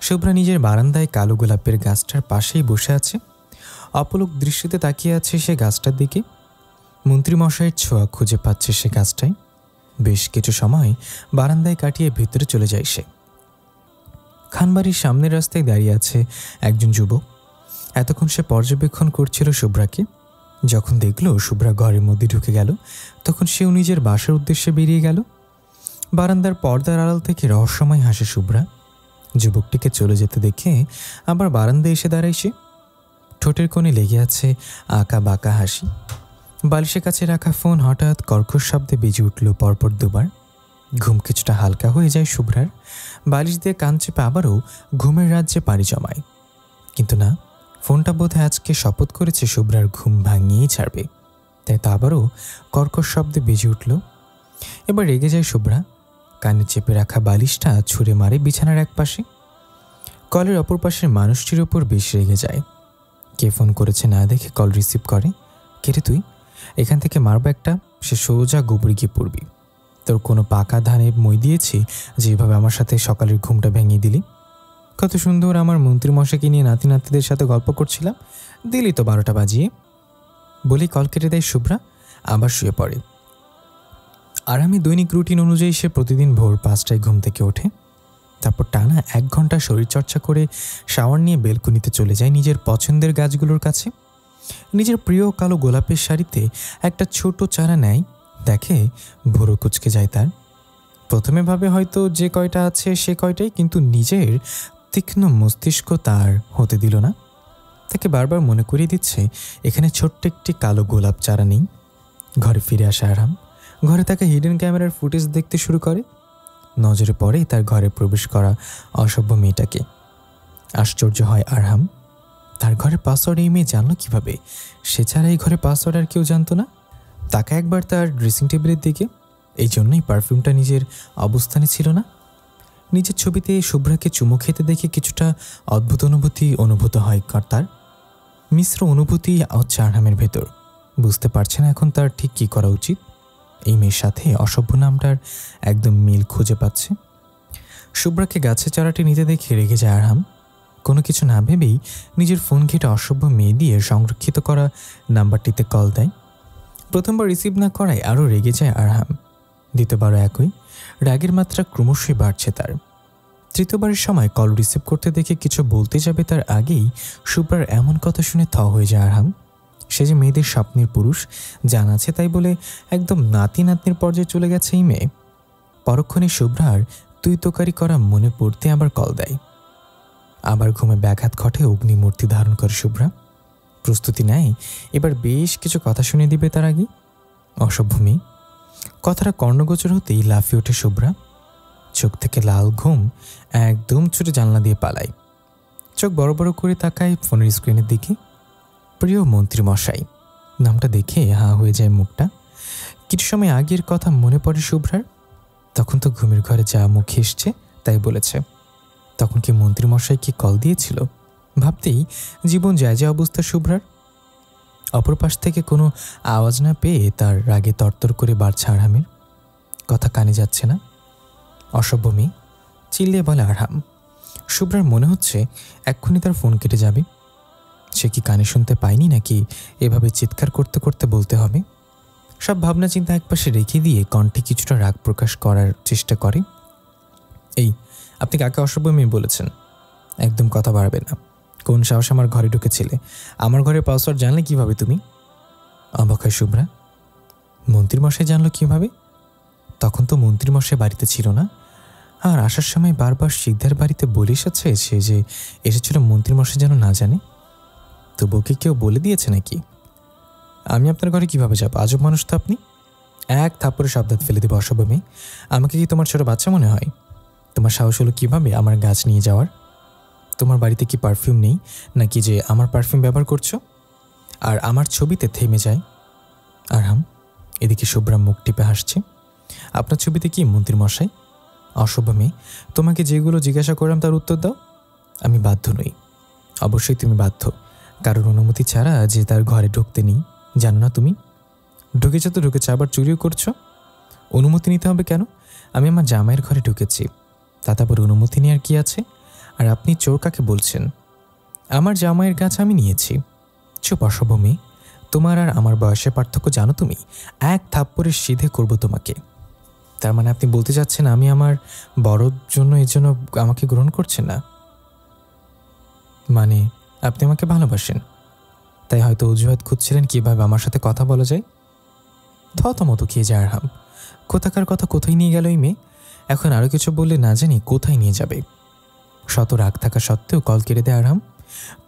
শুভ্রা নিজের বারান্দায় কালো গোলাপের গাছটার পাশেই বসে আছে। অপলক দৃষ্টিতে তাকিয়ে আছে সে গাছটার দিকে। মন্ত্রীমশাইয়ের ছোঁয়া খুঁজে পাচ্ছে সে গাছটায়। বেশ কিছু সময় বারান্দায় কাটিয়ে ভেতরে চলে যায় সে। খানবাড়ির সামনের রাস্তায় দাঁড়িয়ে আছে একজন যুবক। এতক্ষণ সে পর্যবেক্ষণ করছিল শুভ্রাকে। যখন দেখল শুভ্রা ঘরের মধ্যে ঢুকে গেল, তখন সেও নিজের বাসার উদ্দেশ্যে বেরিয়ে গেল। বারান্দার পর্দার আড়াল থেকে রহস্যময় হাসে শুভ্রা। যুবকটিকে চলে যেতে দেখে আবার বারান্দায় এসে দাঁড়ায় সে। ঠোঁটের কোণে লেগে আছে আঁকা বাঁকা হাসি। বালিশের কাছে রাখা ফোন হঠাৎ কর্কশ শব্দে বেজে উঠল পরপর দুবার। ঘুম কিছুটা হালকা হয়ে যায় শুভ্রার। বালিশ দিয়ে কান চেপে আবারও ঘুমের রাজ্যে পাড়ি জমায়। কিন্তু না, ফোনটা বোধহয় আজকে শপথ করেছে শুভ্রার ঘুম ভাঙিয়েই ছাড়বে। তাই তো আবারও কর্কশ শব্দে বেজে উঠল। এবার রেগে যায় শুভ্রা। কানে চেপে রাখা বালিশটা ছুঁড়ে মারে বিছানার এক পাশে। কলের অপর পাশের মানুষটির ওপর বেশ রেগে যায়। কে ফোন করেছে না দেখে কল রিসিভ করে। কে রে তুই? এখান থেকে মারব একটা, সে সোজা গোবরে গিয়ে পড়বি। তোর কোনো পাকা ধানে মই দিয়েছি যেভাবে আমার সাথে সকালের ঘুমটা ভেঙে দিলি? কত সুন্দর আমার মন্ত্রীমশাইকে নিয়ে নাতি নাতিদের সাথে গল্প করছিলাম, দিলি তো 12টা বাজিয়ে। বলেই কল কেটে দেয় শুভ্রা। আবার শুয়ে পড়ে। আর আমি দৈনিক রুটিন অনুযায়ী সে প্রতিদিন ভোর 5টায় ঘুম থেকে ওঠে। তারপর টানা 1 ঘন্টা শরীরচর্চা করে শাওয়ার নিয়ে বেলকনিতে চলে যায় নিজের পছন্দের গাছগুলোর কাছে। নিজের প্রিয় কালো গোলাপের শাড়িতে একটা ছোট চারা নেয়। দেখে ভোরও কুচকে যায় তার। প্রথমে ভাবে হয়তো যে কয়টা আছে সে কয়টাই, কিন্তু নিজের তীক্ষ্ণ মস্তিষ্ক তার হতে দিল না। তাকে বারবার মনে করিয়ে দিচ্ছে এখানে ছোট্ট একটি কালো গোলাপ চারা নেই। ঘরে ফিরে আসে আরহাম। ঘরে থাকা হিডেন ক্যামেরার ফুটেজ দেখতে শুরু করে। নজরে পড়ে তার ঘরে প্রবেশ করা অসভ্য মেয়েটাকে। আশ্চর্য হয় আরহাম, তার ঘরের পাসওয়ার্ড এই মেয়ে জানলো কীভাবে? সে ছাড়া এই ঘরে পাসওয়ার্ড আর কেউ জানতো না। তাকে একবার তার ড্রেসিং টেবিলের দিকে, এই জন্যই পারফিউমটা নিজের অবস্থানে ছিল না। নিজের ছবিতে শুভ্রাকে চুমু খেতে দেখে কিছুটা অদ্ভুত অনুভূত হয় তার। মিশ্র অনুভূতি হচ্ছে আরহামের ভেতর। বুঝতে পারছে না এখন তার ঠিক কী করা উচিত। এই মেয়ের সাথে অসভ্য নামটার একদম মিল খুঁজে পাচ্ছে। শুভ্রাকে গাছের চারাটি নিতে দেখে রেগে যায় আরহাম। কোনো কিছু না ভেবেই নিজের ফোন ঘেটে অসভ্য মেয়ে দিয়ে সংরক্ষিত করা নাম্বারটিতে কল দেয়। প্রথমবার রিসিভ না করায় আরও রেগে যায় আরহাম। দ্বিতীয়বারও একই। রাগের মাত্রা ক্রমশই বাড়ছে তার। তৃতীয়বারের সময় কল রিসিভ করতে দেখে কিছু বলতে যাবে তার আগেই শুভ্রার এমন কথা শুনে থ হয়ে যায় আরহাম। সে যে মেয়েদের স্বপ্নের পুরুষ জানা আছে, তাই বলে একদম নাতির পর্যায়ে চলে গেছে এই মেয়ে। পরক্ষণে শুভ্রার তুই তোকারি করা মনে পড়তে আবার কল দেয়। আবার ঘুমে ব্যাঘাত ঘটে অগ্নিমূর্তি ধারণ করে শুভ্রা। প্রস্তুতি নেয় এবার বেশ কিছু কথা শুনে দিবে তার আগে। অসভ্য মেয়ে। কথাটা কর্ণগোচর হতেই লাফিয়ে ওঠে শুভ্রা। চোখ থেকে লাল ঘুম একদম ছুটে জানলা দিয়ে পালায়। চোখ বড় বড় করে তাকায় ফোনের স্ক্রিনের দিকে। প্রিয় মন্ত্রী মশাই নামটা দেখে হা হয়ে যায় মুখটা। কিছু সময় আগের কথা মনে পড়ে শুভ্রার। তখন তো ঘুমের ঘরে যা মুখে এসছে তাই বলেছে। তখন কি মন্ত্রী মশাই কি কল দিয়েছিল? ভাবতেই জীবন যায় যে অবস্থা শুভ্রার। অপর পাশ থেকে কোনো আওয়াজ না পেয়ে তার রাগে তরতর করে বাড়ছে আরহামের। কথা কানে যাচ্ছে না। অসভ্য মেয়ে চিল্লিয়ে বলে আরহাম। শুভ্রার মনে হচ্ছে এক্ষুনি তার ফোন কেটে যাবে। সে কি কানে শুনতে পায়নি নাকি এভাবে চিৎকার করতে করতে বলতে হবে? সব ভাবনা চিন্তা একপাশে রেখে দিয়ে কণ্ঠে কিছুটা রাগ প্রকাশ করার চেষ্টা করে। এই, আপনি কাকে অসভ্য মেয়ে বলেছেন? একদম কথা বাড়বে না। কোন সাহস আমার ঘরে ঢুকেছিলে? আমার ঘরের পাসওয়ার্ড জানলে কিভাবে তুমি? অবাক হয় শুভ্রা। মন্ত্রীমশাই জানলো কিভাবে? তখন তো মন্ত্রীমশাই বাড়িতে ছিল না। আর আসার সময় বারবার শিকদার বাড়িতে বলে এসেছে সে যে এসেছিল মন্ত্রীমশাই যেন না জানে। তবুও কি কেউ বলে দিয়েছে নাকি? আমি আপনার ঘরে কিভাবে যাব? আজব মানুষ তো আপনি। এক থাপ্পড়ে শব্দ ফেলে দেবে অসভ্য মেয়ে। আমাকে কি তোমার ছোট বাচ্চা মনে হয়? তোমার সাহস হলো কিভাবে আমার গাছ নিয়ে যাওয়ার? তোমার বাড়িতে কি পারফিউম নেই নাকি যে আমার পারফিউম ব্যবহার করছো? আর আমার ছবিতে থেমে যায় আরহাম। এদিকে শুভ্রা মুখ টিপে হাসছে। আপনার ছবিতে কি মন্ত্রী মশাই? অসভ্য মেয়ে, তোমাকে যেগুলো জিজ্ঞাসা করলাম তার উত্তর দাও। আমি বাধ্য নই। অবশ্যই তুমি বাধ্য, কারোর অনুমতি ছাড়া যে তার ঘরে ঢুকতে নেই। জানো না তুমি? ঢুকেছো তো ঢুকেছো, আবার চুরিও করছো। অনুমতি নিতে হবে কেন? আমি আমার জামাইয়ের ঘরে ঢুকেছি, তাতে আবার অনুমতি নেওয়ার কি আছে? আর আপনি চোর কাকে বলছেন? আমার জামাইয়ের গাছ আমি নিয়েছি। চুপ অসভ্য মেয়ে। তোমার আর আমার বয়সের পার্থক্য জানো তুমি? এক থাপ্পড়ে সিধে করবো তোমাকে। তার মানে আপনি বলতে চাচ্ছেন আমি আমার বড়র জন্য এর জন্য আমাকে গ্রহণ করছেন না? মানে আপনি আমাকে ভালোবাসেন, তাই হয়তো অজুহাত খুঁজছিলেন কীভাবে আমার সাথে কথা বলা যায়। থতমতো খেয়ে যায় আরহাম। কোথাকার কথা কোথায় নিয়ে গেল এই মেয়ে? এখন আরও কিছু বললে না জানি কোথায় নিয়ে যাবে। শত রাগ থাকা সত্ত্বেও কল কেড়ে দেয় আরহাম।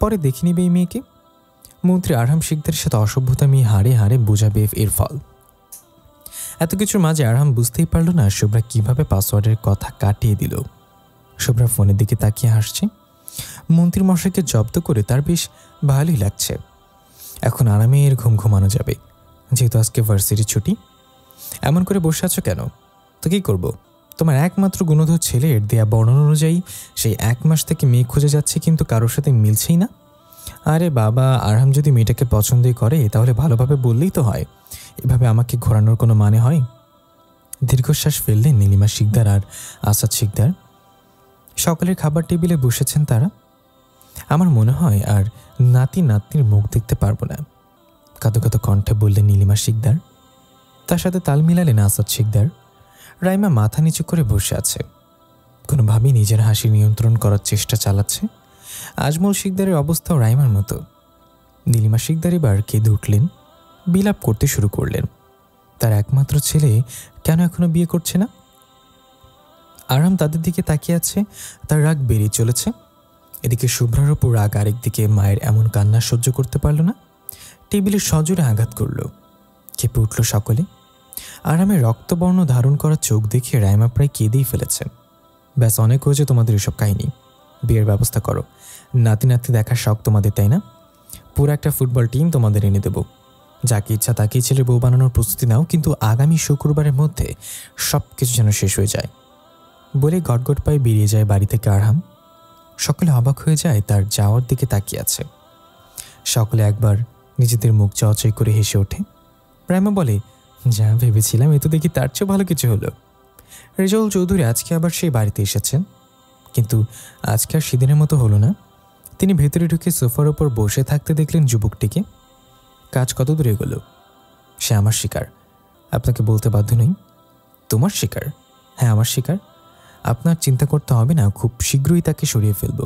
পরে দেখে নিবে এই মেয়েকে। মন্ত্রী আরহাম শিকদারের সাথে অসভ্যতা মেয়ে হাড়ে হাড়ে বোঝাবে এর ফল। এত কিছুর মাঝে আরহাম বুঝতেই পারল না শুভ্রা কিভাবে পাসওয়ার্ডের কথা কাটিয়ে দিল। শুভ্রা ফোনের দিকে তাকিয়ে হাসছে। মন্ত্রীর মশাইকে জব্দ করে তার বেশ ভালোই লাগছে। এখন আরামের ঘুম ঘুমানো যাবে, যেহেতু আজকে ভার্সিটির ছুটি। এমন করে বসে আছো কেন? তো কী করবো? তোমার একমাত্র গুণধর ছেলের দেয়া বর্ণনা অনুযায়ী সেই 1 মাস থেকে মেয়ে খুঁজে যাচ্ছে, কিন্তু কারোর সাথে মিলছেই না। আরে বাবা, আরহাম যদি মেয়েটাকে পছন্দই করে তাহলে ভালোভাবে বললেই তো হয়। এভাবে আমাকে ঘোরানোর কোনো মানে হয়? দীর্ঘশ্বাস ফেললেন নীলিমা শিকদার আর আসাদ শিকদার। সকালের খাবার টেবিলে বসেছেন তারা। আমার মনে হয় আর নাতির মুখ দেখতে পারবো না, কাঁদো কাঁদো কণ্ঠে বললেন নীলিমা শিকদার। তার সাথে তাল মিলালেন আসাদ শিকদার। রাইমা মাথা নিচু করে বসে আছে, কোনোভাবেই নিজের হাসি নিয়ন্ত্রণ করার চেষ্টা চালাচ্ছে। আজমল শিকদারের অবস্থাও রাইমার মতো। নীলিমা শিকদার এবার কেঁদে উঠলেন, বিলাপ করতে শুরু করলেন। তার একমাত্র ছেলে কেন এখনো বিয়ে করছে না? আরহাম তাদের দিকে তাকিয়ে আছে, তার রাগ বেরিয়ে চলেছে। এদিকে শুভ্রার ওপর রাগ, আরেকদিকে মায়ের এমন কান্না সহ্য করতে পারল না। টেবিলে সজোরে আঘাত করল। কেঁপে উঠল সকলে। আরামে রক্তবর্ণ ধারণ করা চোখ দেখে রাইমা প্রায় কেঁদেই ফেলেছে। ব্যাস, অনেক হয়েছে তোমাদের এসব কাহিনী। বিয়ের ব্যবস্থা করো। নাতি নাতি দেখার শখ তোমাদের, তাই না? পুরো একটা ফুটবল টিম তোমাদের এনে দেব। যাকে ইচ্ছা তাকেই ছেলের বউ বানানোর প্রস্তুতি নাও, কিন্তু আগামী শুক্রবারের মধ্যে সব কিছু যেন শেষ হয়ে যায়। বলে গটগট পায়ে বেরিয়ে যায় বাড়ি থেকে আরহাম। সকলে অবাক হয়ে যায় তার যাওয়ার দিকে তাকিয়ে আছে। সকলে একবার নিজেদের মুখ চওচই করে হেসে ওঠে। রাইমা বলে, যা ভেবেছিলাম এ তো দেখি তার চেয়ে ভালো কিছু হলো। রেজাউল চৌধুরী আজকে আবার সেই বাড়িতে এসেছেন, কিন্তু আজকে আর সেদিনের মতো হলো না। তিনি ভেতরে ঢুকে সোফার ওপর বসে থাকতে দেখলেন যুবকটিকে। কাজ কত দূরে এগোলো? সে আমার শিকার। আপনাকে বলতে বাধ্য নই। তোমার শিকার? হ্যাঁ, আমার শিকার। আপনার চিন্তা করতে হবে না, খুব শীঘ্রই তাকে সরিয়ে ফেলব।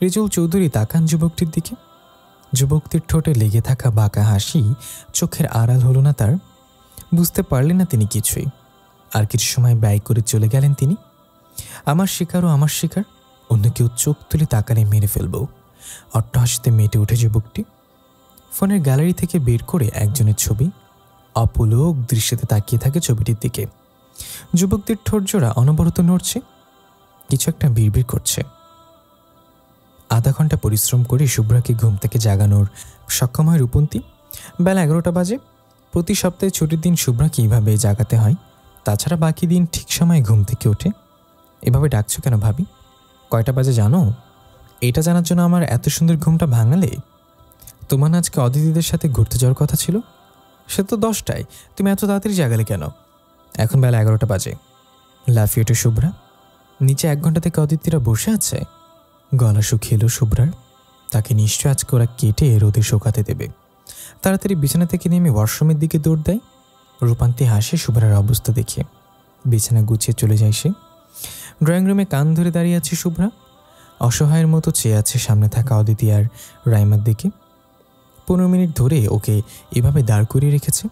রেজাউল চৌধুরী তাকান যুবকটির দিকে। যুবকটির ঠোঁটে লেগে থাকা বাঁকা হাসি চোখের আড়াল হলো না তার। বুঝতে পারলেন না তিনি কিছুই। আর কিছু সময় ব্যয় করে চলে গেলেন তিনি। আমার শিকার ও আমার শিকার, অন্য কেউ চোখ তুলে তাকালে মেরে ফেলব। অট্টহাসিতে মেতে উঠে যুবকটি। ফোনের গ্যালারি থেকে বের করে একজনের ছবি অপলোক দৃশ্যতে তাকিয়ে থাকে ছবিটির দিকে। যুবকদের ঠোঁটজোড়া অনবরত নড়ছে, কিছু একটা বিড়বিড় করছে। আধা ঘন্টা পরিশ্রম করে শুভ্রাকে ঘুম থেকে জাগানোর সক্ষম হয় রূপন্তী। বেলা 11টা বাজে। প্রতি সপ্তাহে ছুটির দিন শুভ্রাকে এইভাবে জাগাতে হয়। তাছাড়া বাকি দিন ঠিক সময়ে ঘুম থেকে ওঠে। এভাবে ডাকছো কেন ভাবি? কয়টা বাজে জানো? এটা জানার জন্য আমার এত সুন্দর ঘুমটা ভাঙালে? তোমার আজকে অদিতিদের সাথে ঘুরতে যাওয়ার কথা ছিল। সে তো 10টায়, তুমি এত তাড়াতাড়ি জাগালে কেন? এখন বেলা 11টা বাজে। লাফিয়ে ওঠে শুভ্রা। নিচে 1 ঘন্টা থেকে অদিতিরা বসে আছে। গলা শুকিয়ে এলো শুভ্রার। তাকে নিশ্চয় আজকে ওরা কেটে রোদে শুকাতে দেবে। তাড়াতাড়ি বিছানা থেকে নেমে ওয়াশরুমের দিকে দৌড় দেয়। রূপান্তি হাসে শুভ্রার অবস্থা দেখে। বিছানা গুছিয়ে চলে যায় সে। ড্রয়িং রুমে কান ধরে দাঁড়িয়ে আছে শুভ্রা। অসহায়ের মতো চেয়ে আছে সামনে থাকা অদিতি আর রাইমার দিকে। 15 মিনিট ধরে ওকে এভাবে দাঁড় করিয়ে রেখেছে।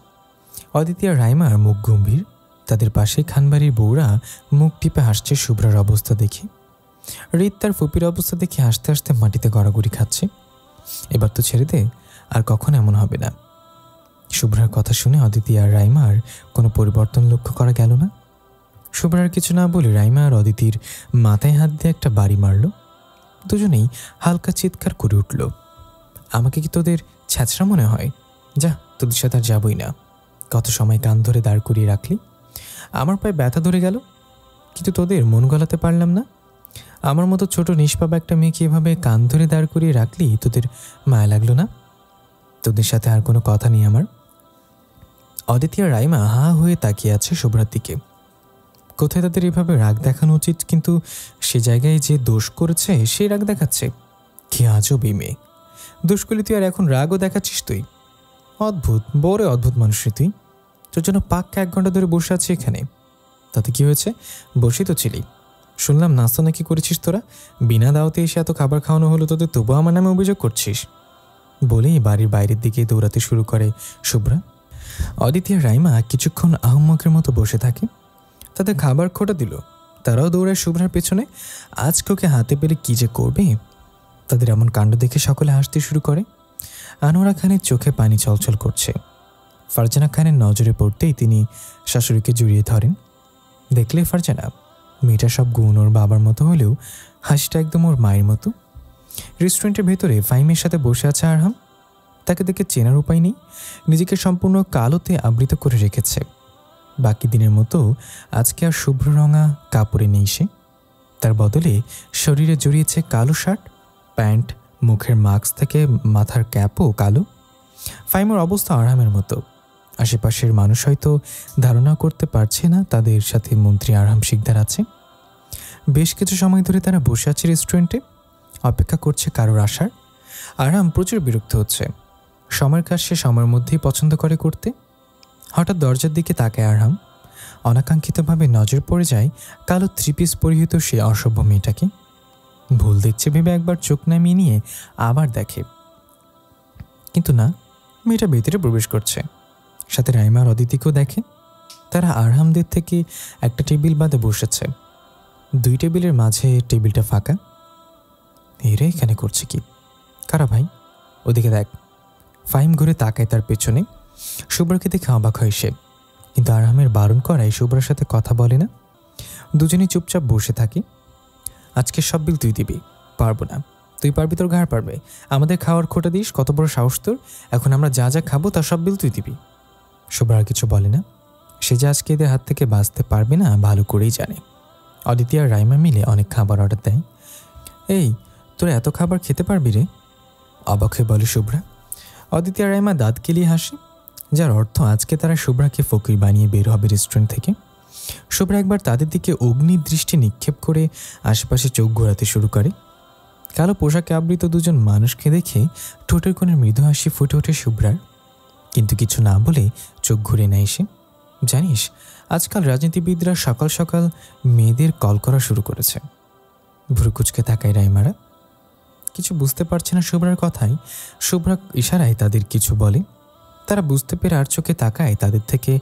অদিতি আর রাইমার মুখ গম্ভীর। তাদের পাশে খানবাড়ির বউরা মুখ টিপে হাসছে শুভ্রার অবস্থা দেখে। রিত তার ফুপির অবস্থা দেখে হাসতে হাসতে মাটিতে গড়াগড়ি খাচ্ছে। এবার তো ছেড়ে দে, আর কখনো এমন হবে না। শুভ্রার কথা শুনে অদিতি আর রাইমার কোনো পরিবর্তন লক্ষ্য করা গেল না। শুভ্রার কিছু না বলে রাইমা আর অদিতির মাথায় হাত দিয়ে একটা বাড়ি মারল। দুজনেই হালকা চিৎকার করে উঠল। আমাকে কি তোদের ছ্যাঁচড়া মনে হয়? যা, তোদের সাথে আর যাবই না। কত সময় কান ধরে দাঁড় করিয়ে রাখলি। আমার পায়ে ব্যথা ধরে গেল, কিন্তু তোদের মন গলাতে পারলাম না। আমার মতো ছোট নিষ্পাপ একটা মেয়েকে এভাবে কান ধরে দাঁড় করিয়ে রাখলি, তোদের মায়া লাগলো না? তোদের সাথে আর কোনো কথা নেই আমার। অদিতি আর রাইমা হা হয়ে তাকিয়ে আছে শুভ্রার দিকে। কোথায় তাদের এভাবে রাগ দেখানো উচিত, কিন্তু সে জায়গায় যে দোষ করেছে সে রাগ দেখাচ্ছে। কি আজব এই মেয়ে! দোষ করলে তুই আর এখন রাগও দেখাচ্ছিস তুই? অদ্ভুত, বড় অদ্ভুত মানুষ রে তুই। তোর জন্য পাক্কা 1 ঘন্টা ধরে বসে আছি এখানে। তাতে কি হয়েছে? বসেই তো ছিলি। শুনলাম নাস্তা নাকি করেছিস তোরা। বিনা দাওয়াতে এসে এত খাবার খাওয়ানো হলো তোদের, তবুও আমার নামে অভিযোগ করছিস। বলেই বাড়ির বাইরের দিকে দৌড়াতে শুরু করে শুভ্রা। অদিতি আর রাইমা কিছুক্ষণ আহম্মকের মতো বসে থাকে। তাদের খাবার খোটা দিল। তারাও দৌড়ায় শুভ্রার পেছনে। আজকে ওকে হাতে পেলে কি যে করবে। তাদের এমন কাণ্ড দেখে সকলে হাসতে শুরু করে। আনোয়ারা খানের চোখে পানি ছলছল করছে। ফারজানা খানের নজরে পড়তেই তিনি শাশুড়িকে জড়িয়ে ধরেন। দেখলে ফারজানা, মেয়েটা সব গুণ ওর বাবার মতো হলেও হাসিটা একদম ওর মায়ের মতো। রেস্টুরেন্টের ভেতরে ফাইমের সাথে বসে আছে আরহাম। তাকে দেখে চেনার উপায় নেই। নিজেকে সম্পূর্ণ কালোতে আবৃত করে রেখেছে। বাকি দিনের মতো আজকে আর শুভ্র রঙা কাপড়ে নেই সে। তার বদলে শরীরে জড়িয়েছে কালো শার্ট, প্যান্ট, মুখের মাস্ক থেকে মাথার ক্যাপও কালো। ফাইমের অবস্থা আরহামের মতো। আশেপাশের মানুষ হয়তো ধারণা করতে পারছে না তাদের সাথে মন্ত্রী আরহাম শিকদার আছে। বেশ কিছু সময় ধরে তারা বসে আছে রেস্টুরেন্টে, অপেক্ষা করছে কারোর আসার। আরহাম প্রচুর বিরক্ত হচ্ছে। সময়ের কাজ সে সময়ের মধ্যেই পছন্দ করে করতে। হঠাৎ দরজার দিকে তাকায় আরহাম। অনাকাঙ্ক্ষিতভাবে নজর পড়ে যায় কালো 3 পিস পরিহিত সে অসভ্য মেয়েটাকে। ভুল দেখছে ভেবে একবার চোখ নামিয়ে নিয়ে আবার দেখে, কিন্তু না, মেয়েটা ভেতরে প্রবেশ করছে। সাথে রাইমা আর অদিতিকেও দেখে। তারা আরহামদের থেকে একটা টেবিল বাদে বসেছে। 2 টেবিলের মাঝে টেবিলটা ফাঁকা। এরা এখানে করছে কি? কারা ভাই? ওদিকে দেখ। ফাহিম ঘুরে তাকায় তার পেছনে। শুভ্রাকে দেখে অবাক হয় সে, কিন্তু আরহামের বারণ করায় শুভ্রার সাথে কথা বলে না। দুজনেই চুপচাপ বসে থাকি। আজকে সব বিল তুই দিবি? পারবো না। তুই পারবি? তোর ঘাড় পারবে। আমাদের খাওয়ার খোটা দিস, কত বড় সাহস তোর! এখন আমরা যা যা খাবো তার সব বিল তুই দিবি। শুভ্রা আর কিছু বলে না। সে যে আজকে এদের হাত থেকে বাঁচতে পারবে না ভালো করেই জানে। অদিতি আর রাইমা মিলে অনেক খাবার অর্ডার দেয়। এই, তোরা এত খাবার খেতে পারবি রে? অবাক হয়ে বলে শুভ্রা। অদিতি আর রাইমা দাঁত কেলিয়ে হাসে, যার অর্থ আজকে তারা শুভ্রাকে ফকির বানিয়ে বের হবে রেস্টুরেন্ট থেকে। শুভ্রা একবার তাদের দিকে অগ্নি দৃষ্টি নিক্ষেপ করে আশেপাশে চোখ ঘোরাতে শুরু করে। কালো পোশাকে আবৃত দুজন মানুষকে দেখে ঠোঁটের কোণে মৃদু হাসি ফুটে ওঠে শুভ্রার, কিন্তু কিছু না বলে চোখ ঘুরে নেয় সে। জানিস, আজকাল রাজনীতিবিদরা সকাল সকাল মেয়েদের কল করা শুরু করেছে। ভুরু কুচকে তাকায় রাইমারা। কিছু বুঝতে পারছে না শুভ্রার কথায়। শুভ্রা ইশারায় তাদের কিছু বলে। তারা বুঝতে পেরে আর চোখে তাকায় তাদের থেকে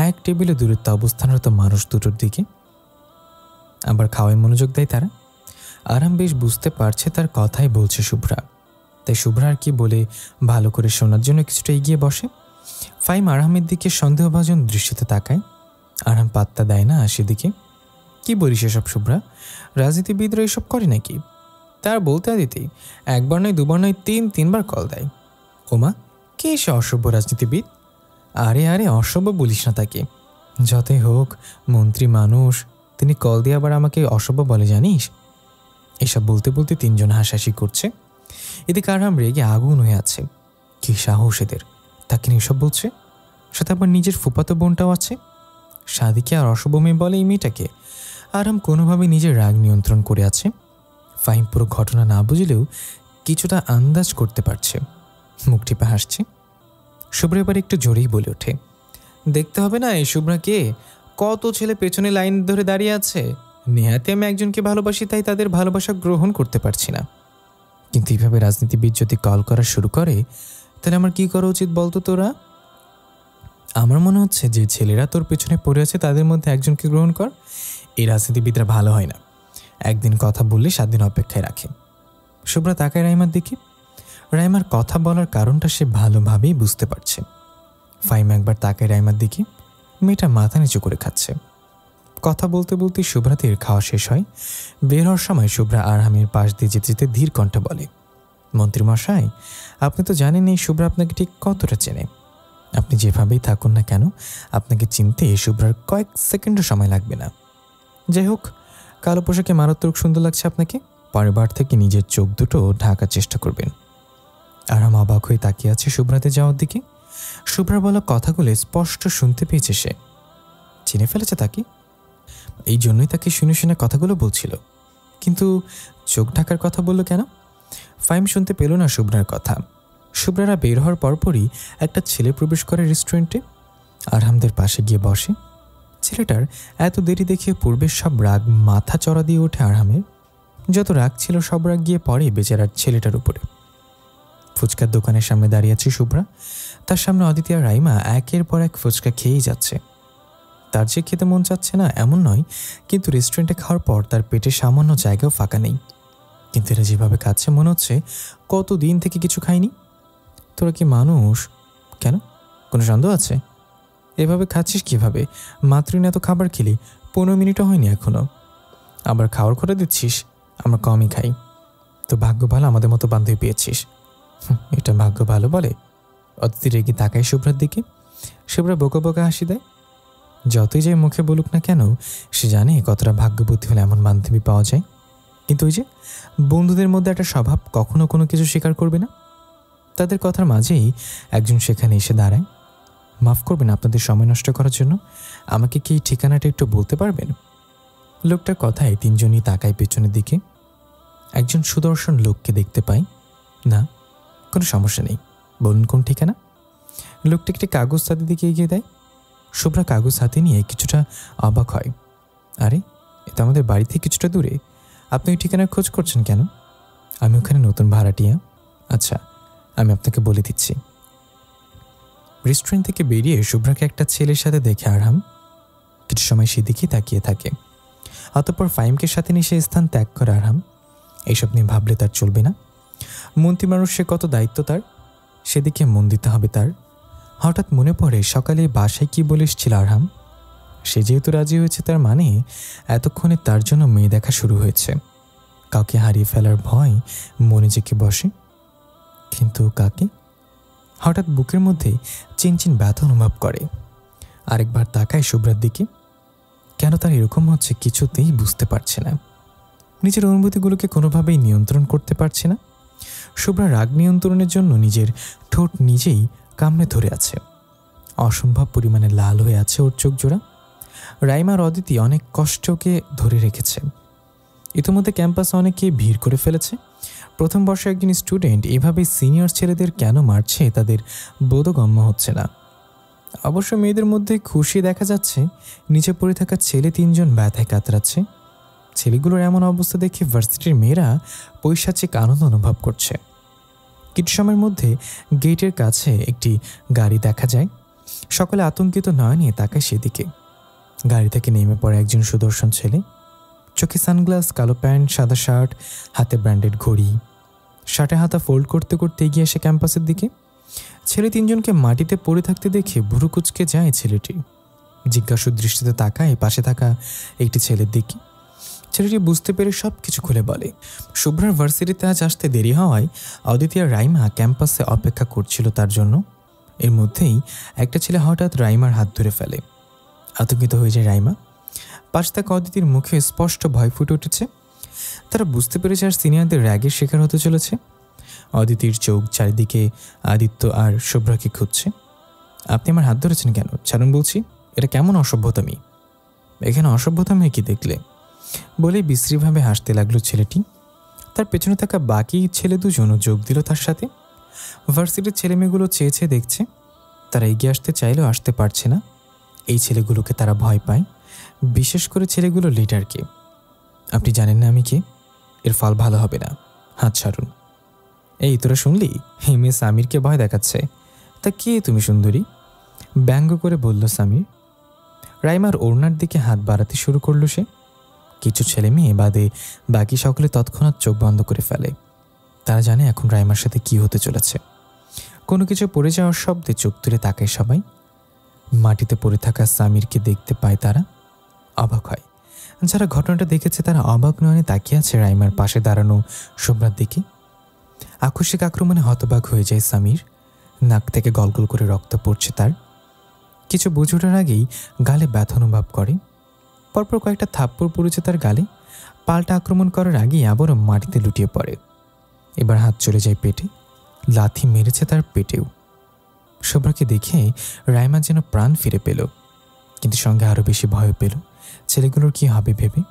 এক টেবিলে দূরত্ব অবস্থানরত মানুষ দুটোর দিকে। আবার খাওয়ায় মনোযোগ দেয় তারা। আরাম বেশ বুঝতে পারছে তার কথাই বলছে শুভ্রা, তাই শুভ্রা আর কি বলে ভালো করে শোনার জন্য কিছুটা এগিয়ে বসে। ফাহিম আরহামের দিকে সন্দেহভাজন দৃষ্টিতে তাকায়। আরহাম পাত্তা দেয় না সেদিকে। কি বলিস এসব শুভ্রা? রাজনীতিবিদরা এসব করে নাকি? তার বলতে দিতে একবার নয়, দুবার নয়, তিনবার কল দেয়। ওমা, কে সে অসভ্য রাজনীতিবিদ? আরে আরে, অসভ্য বলিস না তাকে। যতই হোক মন্ত্রী মানুষ, তিনি কল দিয়ে আবার আমাকে অসভ্য বলে জানিস? এসব বলতে বলতে তিনজন হাসাহাসি করছে। এদিকে আরহাম রেগে আগুন হয়ে আছে। কি সাহস এদের, তাকে নিয়ে এসব বলছে? সাথে আবার নিজের ফুফাতো বোনটাও আছে। সাদিকে আর অসভ্য মেয়ে বলে এই মেয়েটাকে। আরহাম কোনোভাবে নিজের রাগ নিয়ন্ত্রণ করে আছে। ফাহিম পুরো ঘটনা না বুঝলেও কিছুটা আন্দাজ করতে পারছে। মুখ টিপে হাসছে। শুভ্রা এবার একটু জোরেই বলে ওঠে, দেখতে হবে না এই শুভ্রা কে? কত ছেলে পেছনে লাইন ধরে দাঁড়িয়ে আছে। নেহাতে আমি একজনকে ভালোবাসি, তাই তাদের ভালোবাসা গ্রহণ করতে পারছি না। কিন্তু এইভাবে রাজনীতিবিদ যদি কল করা শুরু করে তাহলে আমার কি করা উচিত বলতো তোরা? আমার মনে হচ্ছে যে ছেলেরা তোর পেছনে পড়ে আছে তাদের মধ্যে একজনকে গ্রহণ কর। এই রাজনীতিবিদরা ভালো হয় না, একদিন কথা বললে 7 দিন অপেক্ষায় রাখে। শুভ্রা তাকায় রাইমার দিকে। রাইমার কথা বলার কারণটা সে ভালোভাবেই বুঝতে পারছে। ফাহিম একবার তাকায় রাইমার দিকে। মেয়েটা মাথা নিচু করে খাচ্ছে। কথা বলতে বলতে শুভ্রাতের খাওয়া শেষ হয়। বের হওয়ার সময় শুভ্রা আরহামের পাশ দিয়ে যেতে যেতে ধীর কণ্ঠে বলে, মন্ত্রীমশাই, আপনি তো জানেন এই শুভ্রা আপনাকে ঠিক কতটা চেনে। আপনি যেভাবেই থাকুন না কেন, আপনাকে চিনতে শুভ্রার কয়েক সেকেন্ডও সময় লাগবে না। যাই হোক, কালো পোশাকে মারাত্মক সুন্দর লাগছে আপনাকে। পরের বার থেকে নিজের চোখ দুটো ঢাকার চেষ্টা করবেন। আরহাম অবাক হয়ে তাকিয়ে আছে শুভ্রাতে যাওয়ার দিকে। শুভ্রা বলা কথাগুলো স্পষ্ট শুনতে পেয়েছে সে। চিনে ফেলেছে তাকে, এই জন্যই তাকে শুনে শুনে কথাগুলো বলছিল। কিন্তু চোখ ঢাকার কথা বলল কেন? ফাহিম শুনতে পেল না শুভ্রার কথা। শুভ্রারা বের হওয়ার পরপরই একটা ছেলে প্রবেশ করে রেস্টুরেন্টে। আরহামদের পাশে গিয়ে বসে। ছেলেটার এত দেরি দেখে পূর্বের সব রাগ মাথা চড়া দিয়ে ওঠে আরহামের। যত রাগ ছিল সব রাগ গিয়ে পড়ে বেচারার ছেলেটার উপরে। ফুচকার দোকানের সামনে দাঁড়িয়ে আছে শুভ্রা। তার সামনে অদিতি আর রাইমা একের পর এক ফুচকা খেয়েই যাচ্ছে। তার যে খেতে মন চাচ্ছে না এমন নয়, কিন্তু রেস্টুরেন্টে খাওয়ার পর তার পেটে সামান্য জায়গাও ফাঁকা নেই। কিন্তু এরা যেভাবে খাচ্ছে মনে হচ্ছে কতদিন থেকে কিছু খায়নি। তোরা কি মানুষ? কেন, কোনো সন্দেহ আছে? এভাবে খাচ্ছিস কিভাবে? মাত্রই না এত খাবার খেলি, 15 মিনিটও হয়নি এখনো। আবার খাওয়ার করে দিচ্ছিস? আমরা কমই খাই। তো ভাগ্য ভালো আমাদের মতো বান্ধবী পেয়েছিস। এটা ভাগ্য ভালো বলে? অতিথি রেগে তাকায় শুভ্রার দিকে। শুভ্রা বোকা বোকা হাসি দেয়। যতই যে মুখে বলুক না কেন, সে জানে কতটা ভাগ্যবতী হলে এমন বান্ধবী পাওয়া যায়। কিন্তু ওই যে বন্ধুদের মধ্যে একটা স্বভাব, কখনো কোনো কিছু স্বীকার করবে না। তাদের কথার মাঝেই একজন সেখানে এসে দাঁড়ায়। মাফ করবেন আপনাদের সময় নষ্ট করার জন্য, আমাকে কি ঠিকানাটা একটু বলতে পারবেন? লোকটার কথায় তিনজনই তাকায় পেছনের দিকে। একজন সুদর্শন লোককে দেখতে পায়। না, কোনো সমস্যা নেই, বলুন কোন ঠিকানা। লোকটা একটি কাগজ তাদের দিকে এগিয়ে দেয়। শুভ্রা কাগজ হাতে নিয়ে কিছুটা অবাক হয়। আরে, এটা আমাদের বাড়ি থেকে কিছুটা দূরে, আপনি ওই ঠিকানার খোঁজ করছেন কেন? আমি ওখানে নতুন ভাড়াটিয়া। আচ্ছা, আমি আপনাকে বলে দিচ্ছি। রেস্টুরেন্ট থেকে বেরিয়ে শুভ্রাকে একটা ছেলের সাথে দেখে আরহাম কিছু সময় সেদিকেই তাকিয়ে থাকে। অতঃপর ফাহিমকে সাথে নিয়ে সে স্থান ত্যাগ করে আরহাম। এইসব নিয়ে ভাবলে তার চলবে না। মন্ত্রী মানুষ, সে কত দায়িত্ব তার, সেদিকে মন দিতে হবে তার। হঠাৎ মনে পড়ে সকালে বাসায় কি বলে এসেছিল আরহাম। সে যেহেতু রাজি হয়েছে তার মানে এতক্ষণে তার জন্য মেয়ে দেখা শুরু হয়েছে। কাউকে হারিয়ে ফেলার ভয় মনে জেঁকে বসে। কিন্তু কাকে? হঠাৎ বুকের মধ্যে চিনচিন ব্যথা অনুভব করে। আরেকবার তাকায় শুভ্রার দিকে। কেন তার এরকম হচ্ছে কিছুতেই বুঝতে পারছে না। নিজের অনুভূতিগুলোকে কোনোভাবেই নিয়ন্ত্রণ করতে পারছে না। শুভ্রা রাগ নিয়ন্ত্রণের জন্য নিজের ঠোঁট নিজেই কামড়ে ধরে আছে। অসম্ভব পরিমাণে লাল হয়ে আছে ওর চোখ জোড়া। রাইমার অদিতি অনেক কষ্টকে ধরে রেখেছে। ইতিমধ্যে ক্যাম্পাসে অনেকে ভিড় করে ফেলেছে। প্রথম বর্ষে একজন স্টুডেন্ট এভাবে সিনিয়র ছেলেদের কেন মারছে তাদের বোধগম্য হচ্ছে না। অবশ্য মেয়েদের মধ্যে খুশি দেখা যাচ্ছে, নিচে পড়ে থাকা ছেলে 3 জন ব্যথায় কাতরাচ্ছে। ছেলেগুলোর এমন অবস্থা দেখে ভার্সিটির মেয়েরা পৈশাচিক আনন্দ অনুভব করছে। কিছু সময়ের মধ্যে গেটের কাছে একটি গাড়ি দেখা যায়। সকলে আতঙ্কিত নয়নে তাকায় সেদিকে। গাড়ি থেকে নেমে পড়ে একজন সুদর্শন ছেলে। চোখে সানগ্লাস, কালো প্যান্ট, সাদা শার্ট, হাতে ব্র্যান্ডেড ঘড়ি। শার্টে হাতা ফোল্ড করতে করতে এগিয়ে আসে ক্যাম্পাসের দিকে। ছেলে 3 জনকে মাটিতে পড়ে থাকতে দেখে ভুরু কুঁচকে যায় ছেলেটি। জিজ্ঞাসু দৃষ্টিতে তাকায় পাশে থাকা একটি ছেলের দিকে। ছেলেটি বুঝতে পেরে সব কিছু খুলে বলে। শুভ্রার ভার্সিটিতে আজ আসতে দেরি হওয়ায় অদিতি আর রাইমা ক্যাম্পাসে অপেক্ষা করছিল তার জন্য। এর মধ্যেই একটা ছেলে হঠাৎ রাইমার হাত ধরে ফেলে। আতঙ্কিত হয়ে যায় রাইমা। পাশে থাকা অদিতির মুখে স্পষ্ট ভয় ফুটে উঠেছে। তারা বুঝতে পেরেছে আর সিনিয়রদের র্যাগের শিকার হতে চলেছে। অদিতির চোখ চারিদিকে আদিত্য আর শুভ্রাকে খুঁজছে। আপনি আমার হাত ধরেছেন কেন? ছাড়ুন বলছি। এটা কেমন অসভ্যতামি? এখানে অসভ্যতামি কি দেখলে? বলে বিশ্রীভাবে হাসতে লাগলো ছেলেটি। তার পেছনে থাকা বাকি ছেলে 2 জনও যোগ দিল তার সাথে। ভার্সিটির ছেলেমেয়েগুলো চেয়ে চেয়ে দেখছে। তারা এগিয়ে আসতে চাইলেও আসতে পারছে না। এই ছেলেগুলোকে তারা ভয় পায়, বিশেষ করে ছেলেগুলো লিডারকে। আপনি জানেন না আমি কে? এর ফল ভালো হবে না, হাত ছাড়ুন। এই তোরা শুনলি? মেয়ে সামিরকে ভয় দেখাচ্ছে। তা কে তুমি সুন্দরী? ব্যঙ্গ করে বলল সামির। রাইমার ওড়নার দিকে হাত বাড়াতে শুরু করলো সে। কিছু ছেলে মেয়ে বাদে বাকি সকলে তৎক্ষণাৎ চোখ বন্ধ করে ফেলে। তারা জানে এখন রাইমার সাথে কি হতে চলেছে। কোনো কিছু পড়ে যাওয়ার শব্দে চোখ তুলে তাকায় সবাই। মাটিতে পড়ে থাকা সামিরকে দেখতে পায় তারা, অবাক হয়। যারা ঘটনাটা দেখেছে তারা অবাক নয়নে তাকিয়ে আছে রাইমার পাশে দাঁড়ানো শুভ্রার দিকে। আকস্মিক আক্রমণে হতবাক হয়ে যায় সামির। নাক থেকে গলগল করে রক্ত পড়ছে তার। কিছু বুঝে ওঠার আগেই গালে ব্যথা অনুভব করে। পরপর কয়েকটা থাপ্পড় পড়েছে তার গালে। পাল্টা আক্রমণ করার আগেই আবারও মাটিতে লুটিয়ে পড়ে। এবার হাত চলে যায় পেটে। লাথি মেরেছে তার পেটেও। শুভ্রাকে দেখে রাইমা যেন প্রাণ ফিরে পেল, কিন্তু সঙ্গে আরও বেশি ভয় পেল ছেলেগুলোর কি হবে ভেবে।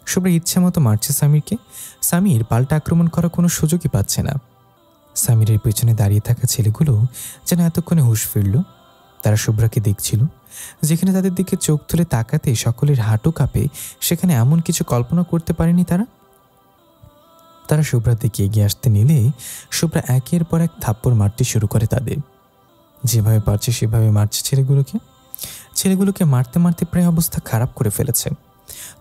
শুভ্রা ইচ্ছা মতো মারছে সামিরকে। সামির পাল্টা আক্রমণ করার কোনো সুযোগই পাচ্ছে না। সামিরের পেছনে দাঁড়িয়ে থাকা ছেলেগুলো যেন এতক্ষণে হুঁশ ফিরল। তারা শুভ্রাকে দেখছিল। যেখানে তাদের দিকে চোখ তুলে তাকাতে সকলের হাঁটু কাঁপে, সেখানে এমন কিছু কল্পনা করতে পারেনি তারা। তারা শুভ্রার দিকে এগিয়ে আসতে নিলে শুভ্রা একের পর এক থাপ্পড় মারতে শুরু করে তাদের। যেভাবে পারছে সেভাবে মারছে ছেলেগুলোকে মারতে মারতে প্রায় অবস্থা খারাপ করে ফেলেছে।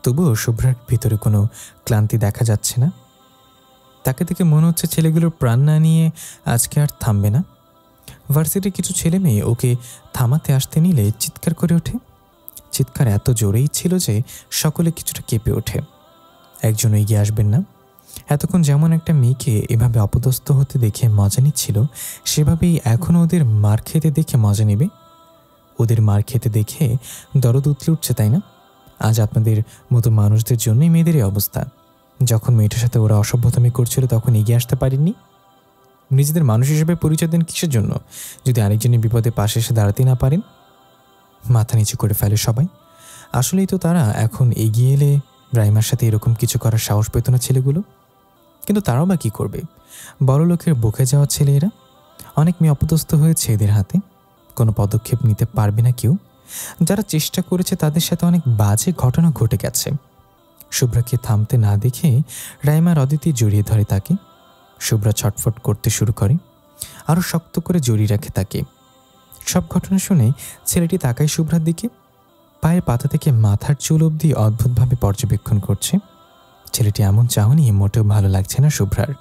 তবুও শুভ্রার ভিতরে কোনো ক্লান্তি দেখা যাচ্ছে না। তাকে দেখে মনে হচ্ছে ছেলেগুলোর প্রাণ না নিয়ে আজকে আর থামবে না। ভার্সিটির কিছু ছেলে মেয়ে ওকে থামাতে আসতে নিলে চিৎকার করে ওঠে। চিৎকার এত জোরেই ছিল যে সকলে কিছুটা কেঁপে ওঠে। একজন এগিয়ে আসবেন না? এতক্ষণ যেমন একটা মেয়েকে এভাবে অপদস্থ হতে দেখে মজা নিচ্ছিল, সেভাবেই এখনও ওদের মার খেতে দেখে মজা নেবে। ওদের মার খেতে দেখে দরদ উতলে উঠছে, তাই না? আজ আপনাদের মতো মানুষদের জন্যই মেয়েদের এই অবস্থা। যখন মেয়েটার সাথে ওরা অসভ্যতামি করছিল তখন এগিয়ে আসতে পারেননি। নিজেদের মানুষ হিসেবে পরিচয় দেন কিসের জন্য, যদি আরেকজনের বিপদে পাশে এসে দাঁড়াতে না পারেন? মাথা নিচু করে ফেলে সবাই। আসলেই তো তারা এখন এগিয়ে এলে রাইমার সাথে এরকম কিছু করার সাহস পেত না ছেলেগুলো। কিন্তু তারাও বা কী করবে? বড় লোকের বকে যাওয়া ছেলে এরা। অনেক মেয়ে অপদস্থ হয়েছে এদের হাতে। কোনো পদক্ষেপ নিতে পারবে না কেউ। যারা চেষ্টা করেছে তাদের সাথে অনেক বাজে ঘটনা ঘটে গেছে। শুভ্রাকে থামতে না দেখে রাইমার অদিতি জড়িয়ে ধরে তাকে। শুভ্রা ছটফট করতে শুরু করে, আরও শক্ত করে জড়িয়ে রাখে তাকে। সব ঘটনা শুনে ছেলেটি তাকায় শুভ্রার দিকে। পায়ের পাতা থেকে মাথার চুল অবধি অদ্ভুতভাবে পর্যবেক্ষণ করছে। ছেলেটি এমন চাহনি মোটেও ভালো লাগছে না শুভ্রার।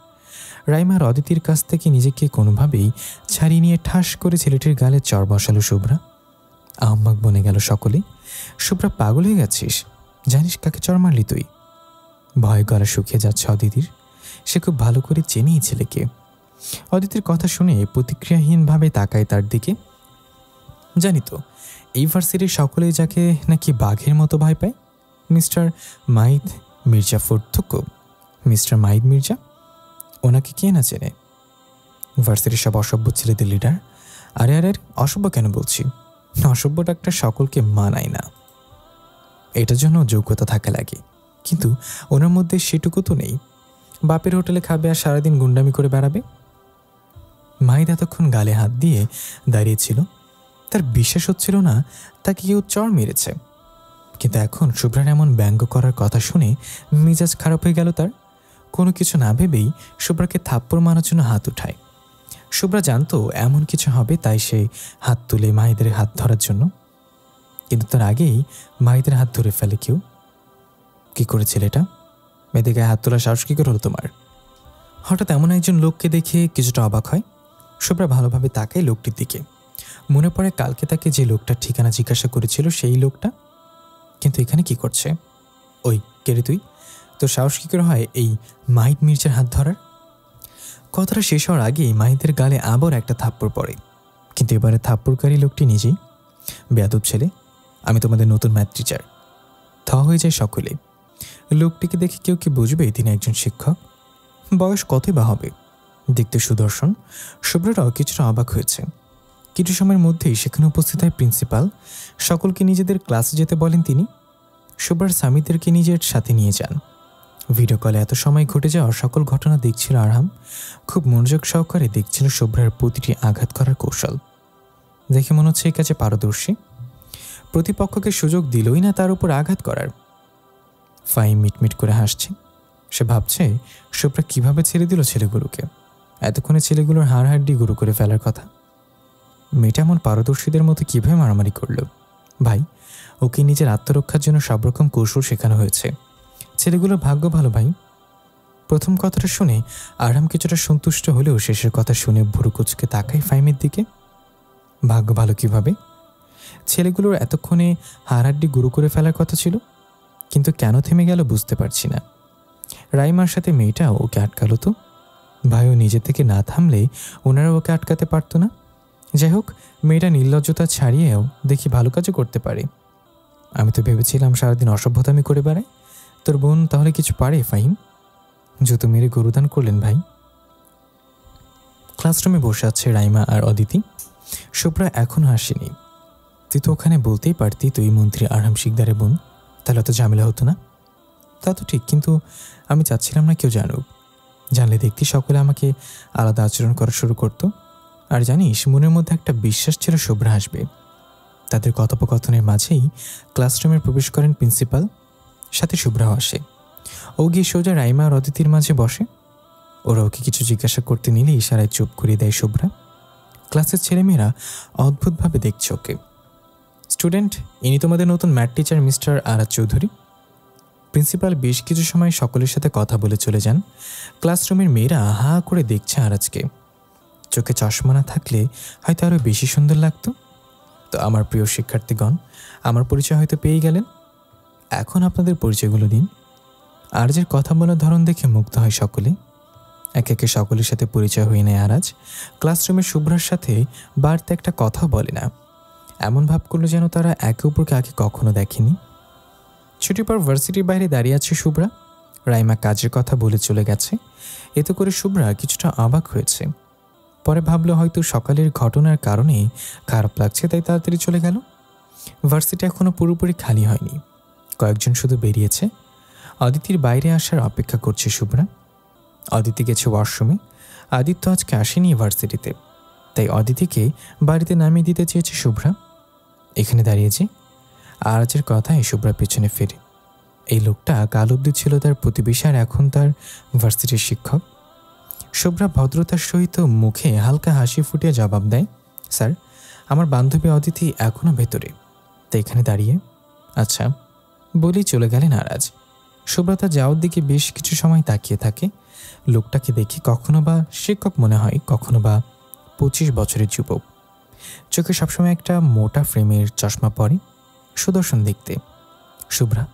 রাইমা আর অদিতির কাছ থেকে নিজেকে কোনোভাবেই ছাড়িয়ে নিয়ে ঠাস করে ছেলেটির গালে চড় বসালো শুভ্রা। আহম্মক বনে গেল সকলে। শুভ্রা, পাগল হয়ে গেছিস? জানিস কাকে চড় মারলি তুই? ভয় গলা শুকিয়ে যাচ্ছে অদিতির। সে খুব ভালো করে চেনেই ছেলেকে। অদিতির কথা শুনে প্রতিক্রিয়াহীনভাবে তাকায় তার দিকে। জানি তো, এই ভার্সিটির সকলেই যাকে নাকি বাঘের মতো ভয় পায়, মিস্টার মাহিদ মির্জা ফোর্থুকো। মিস্টার মাহিদ মির্জা, ওনাকে কে না চেনে? ভার্সিটির সব অসভ্য ছেলেদের লিডার। আরে আরে, অসভ্য কেন বলছি? অসভ্য ডাক্তার সকলকে মানায় না, এটার জন্য যোগ্যতা থাকা লাগে, কিন্তু ওনার মধ্যে সেটুকু তো নেই। বাপের হোটেলে খাবে আর সারাদিন গুন্ডামি করে বেড়াবে। মাহিদ এতক্ষণ গালে হাত দিয়ে দাঁড়িয়েছিল। তার বিশ্বাস হচ্ছিল না তাকে কেউ চড় মেরেছে, কিন্তু এখন শুভ্রার এমন ব্যঙ্গ করার কথা শুনে মেজাজ খারাপ হয়ে গেল তার। কোনো কিছু না ভেবেই শুভ্রাকে থাপ্পড় মারার জন্য হাত উঠায়। শুভ্রা জানতো এমন কিছু হবে, তাই সে হাত তুলে মাহিদের হাত ধরার জন্য, কিন্তু তার আগেই মাহিদের হাত ধরে ফেলে কেউ। কি করেছিল এটা? মেয়েদের গায়ে হাত তোলার সাহস কী করে হলো তোমার? হঠাৎ এমন একজন লোককে দেখে কিছুটা অবাক হয়। শুভ্রা ভালোভাবে তাকায় লোকটির দিকে। মনে পড়ে কালকে তাকে যে লোকটার ঠিকানা জিজ্ঞাসা করেছিল সেই লোকটা, কিন্তু এখানে কি করছে? ওই কেড়ে তুই, তোর সাহস কী করে হয় এই মাহিদ মির্জার হাত ধরার? কথাটা শেষ হওয়ার আগেই মাহিদের গালে আবার একটা থাপ্পড় পড়ে, কিন্তু এবারে থাপ্পড়কারী লোকটি নিজেই। বেয়াদব ছেলে, আমি তোমাদের নতুন ম্যাথ টিচার। থ হয়ে যায় সকলে। লোকটিকে দেখে কেউ কি বুঝবে তিনি একজন শিক্ষক? বয়স কতই বা হবে, দেখতে সুদর্শন। শুভ্রারাও কিছুটা অবাক হয়েছে। কিছু সময়ের মধ্যেই সেখানে উপস্থিত হয় প্রিন্সিপাল। সকলকে নিজেদের ক্লাসে যেতে বলেন তিনি। শুভ্রার স্বামীদেরকে নিজের সাথে নিয়ে যান। ভিডিও কলে এত সময় ঘটে যাওয়ার সকল ঘটনা দেখছিল আরহাম। খুব মনোযোগ সহকারে দেখছিল শুভ্রার প্রতিটি আঘাত করার কৌশল। দেখে মনে হচ্ছে এই কাজে পারদর্শী। প্রতিপক্ষকে সুযোগ দিলই না তার উপর আঘাত করার। ফাহিম মিটমিট করে হাসছে। সে ভাবছে শুভ্রা কিভাবে ছেড়ে দিল ছেলেগুলোকে। এতক্ষণে ছেলেগুলোর হাড়হাড্ডি গুঁড়ো করে ফেলার কথা। মেয়েটা এমন পারদর্শীদের মতো কীভাবে মারামারি করল? ভাই, ওকে নিজের আত্মরক্ষার জন্য সব রকম কৌশল শেখানো হয়েছে। ছেলেগুলোর ভাগ্য ভালো ভাই। প্রথম কথাটা শুনে আরাম কিছুটা সন্তুষ্ট হলেও শেষের কথা শুনে ভুরু কুচকে তাকায় ফাহিমের দিকে। ভাগ্য ভালো কিভাবে? ছেলেগুলোর এতক্ষণে হাড়হাড্ডি গুঁড়ো করে ফেলার কথা ছিল, কিন্তু কেন থেমে গেল বুঝতে পারছি না। রাইমার সাথে মেয়েটাও ওকে আটকালো তো। ভাইও নিজে থেকে না থামলে ওনারা ওকে আটকাতে পারতো না। যাই হোক, মেয়েটা নির্লজ্জতা ছাড়িয়েও দেখি ভালো কাজও করতে পারে। আমি তো ভেবেছিলাম সারাদিন অসভ্যতামি করে বেড়ায়। তোর বোন তাহলে কিছু পারে ফাহিম? জুতো মেরে গরুদান করলেন ভাই। ক্লাসরুমে বসে আছে রাইমা আর অদিতি। শুভ্রা এখনও আসেনি। তুই তো ওখানে বলতেই পারতি তুই মন্ত্রী আরহাম শিকদারের বোন, তাহলে তো ঝামেলা হতো না। তা তো ঠিক, কিন্তু আমি চাচ্ছিলাম না কেউ জানুক। জানলে দেখতি সকলে আমাকে আলাদা আচরণ করা শুরু করতো। আর জানিস, মনের মধ্যে একটা বিশ্বাস ছিল শুভ্রা আসবে। তাদের কথোপকথনের মাঝেই ক্লাসরুমে প্রবেশ করেন প্রিন্সিপাল। সাথে শুভ্রাও আসে। ও গিয়ে সোজা রাইমা আর অদিতির মাঝে বসে। ওরা ওকে কিছু জিজ্ঞাসা করতে নিলে ইশারায় চুপ করিয়ে দেয় শুভ্রা। ক্লাসের ছেলেমেয়েরা অদ্ভুতভাবে দেখছে ওকে। স্টুডেন্ট, ইনি তোমাদের নতুন math teacher mister আরাজ Chowdhury. Principal বেশ কিছু সময় সকলের সাথে কথা বলে চলে যান। ক্লাসরুমের মেয়েরা হা করে দেখছে আরাজকে। চোখে চশমা না থাকলে হয়তো আরও বেশি সুন্দর লাগতো। তো আমার প্রিয় শিক্ষার্থীগণ, আমার পরিচয় হয়তো পেয়ে গেলেন। এখন আপনাদের পরিচয়গুলো দিন। আরাজের কথা বলার ধরন দেখে মুগ্ধ হয় সকলে। একে একে সকলের সাথে পরিচয় হয়ে নেয় আরাজ। ক্লাসরুমে শুভ্রার সাথে বাড়তে একটা কথাও বলে না। এমন ভাব করলো যেন তারা একে অপরকে আগে কখনো দেখেনি। ছুটির পর ভার্সিটির বাইরে দাঁড়িয়ে আছে শুভ্রা। রাইমা কাজের কথা বলে চলে গেছে। এতে করে শুভ্রা কিছুটা অবাক হয়েছে। পরে ভাবলো হয়তো সকালের ঘটনার কারণে খারাপ লাগছে, তাই তাড়াতাড়ি চলে গেল। ভার্সিটি এখনও পুরোপুরি খালি হয়নি, কয়েকজন শুধু বেরিয়েছে। অদিতির বাইরে আসার অপেক্ষা করছে শুভ্রা। অদিতি গেছে ওয়াশরুমে। আদিত্য আজকে আসেনি ভার্সিটিতে, তাই অদিতিকে বাড়িতে নামিয়ে দিতে চেয়েছে শুভ্রা। এখানে দাঁড়িয়েছে। আরাজের কথায় শুভ্রা পেছনে ফেরে। এই লোকটা কাল অবধি ছিল তার প্রতিবেশী আর এখন তার ভার্সিটির শিক্ষক। শুভ্রা ভদ্রতার সহিত মুখে হালকা হাসি ফুটিয়ে জবাব দেয়, স্যার, আমার বান্ধবী অদিতি এখনও ভেতরে, তাই এখানে দাঁড়িয়ে। আচ্ছা, বলেই চলে গেলেন আরাজ। সুব্রতা যাওয়ার দিকে বেশ কিছু সময় তাকিয়ে থাকে। লোকটাকে দেখে কখনো বা শিক্ষক মনে হয়, কখনো বা 25 বছরের যুবক। চোখে সবসময় একটা মোটা ফ্রেমের চশমা পরে, সুদর্শন দেখতে। শুভ্রা,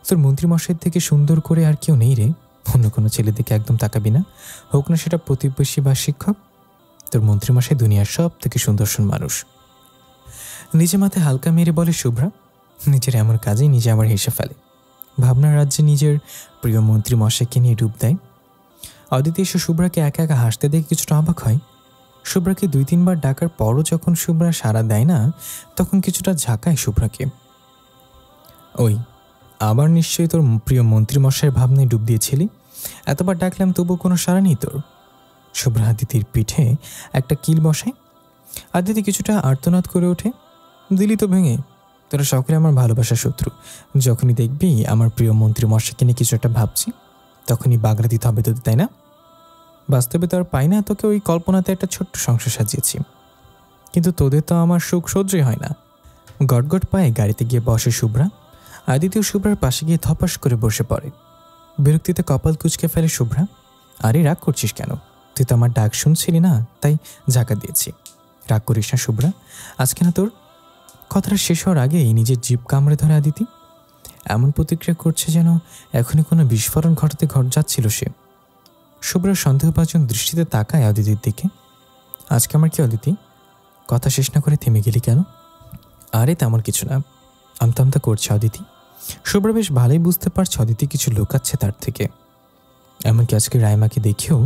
তোর মন্ত্রীমশাইয়ের থেকে সুন্দর করে আর কেউ নেই রে। অন্য কোনো ছেলের দিকে একদম তাকাবি না, হোক না সেটা প্রতিবেশী বা শিক্ষক। তোর মন্ত্রীমশাই দুনিয়ার সব থেকে সুদর্শন মানুষ। নিজে মাথায় হালকা মেরে বলে শুভ্রা। নিজের এমন কাজেই নিজে আবার হেসে ফেলে। ভাবনার রাজ্যে নিজের প্রিয় মন্ত্রীমশাইকে নিয়ে ডুব দেয়। অদিতি এসে শুভ্রাকে একা একা হাসতে দেখে কিছুটা অবাক হয়। শুভ্রাকে 2-3 বার ডাকার পরও যখন শুভ্রা সাড়া দেয় না, তখন কিছুটা ঝাঁকায় শুভ্রাকে। ওই, আবার নিশ্চয়ই তোর প্রিয় মন্ত্রীমশাইয়ের ভাবনায় ডুব দিয়েছিলি। এতবার ডাকলাম তবু কোনো সাড়া নেই তোর। শুভ্রা আদিতির পিঠে একটা কিল বসায়। আদিতি কিছুটা আর্তনাদ করে ওঠে। দিলি তো ভেঙে। তোরা সকলে আমার ভালোবাসার শত্রু। যখনই দেখবি আমার প্রিয় মন্ত্রীমশাইকে নিয়ে কিছু একটা ভাবছি, তখনই বাগড়া দিতে হবে তোদের, তাই না? বাস্তবে তো আর পাই না তোকে, ওই কল্পনাতে একটা ছোট্ট সংসার সাজিয়েছি। কিন্তু তোদের তো আমার সুখ সহ্যই হয় না। গটগট পায়ে গাড়িতে গিয়ে বসে শুভ্রা। আদিত্য শুভ্রার পাশে গিয়ে ধপাস করে বসে পড়ে। বিরক্তিতে কপাল কুঁচকে ফেলে শুভ্রা। আরে রাগ করছিস কেন? তুই তো আমার ডাক শুনছিলি না, তাই ঝাঁকা দিয়েছি। রাগ করিস না শুভ্রা, আজকে না তোর। কথাটা শেষ হওয়ার আগেই নিজের জিভ কামড়ে ধরে আদিতি। এমন প্রতিক্রিয়া করছে যেন এখনই কোনো বিস্ফোরণ ঘটাতে যাচ্ছিল সে। শুভ্রা সন্দেহভাজন দৃষ্টিতে তাকায় অদিতির দিকে। আজকে আমার কি অদিতি? কথা শেষ না করে থেমে গেলি কেন? আরে তেমন কিছু না, আমতা আমতা করছে অদিতি। শুভ্রা বেশ ভালোই বুঝতে পারছে অদিতি কিছু লুকাচ্ছে তার থেকে। এমনকি আজকে রাইমাকে দেখেও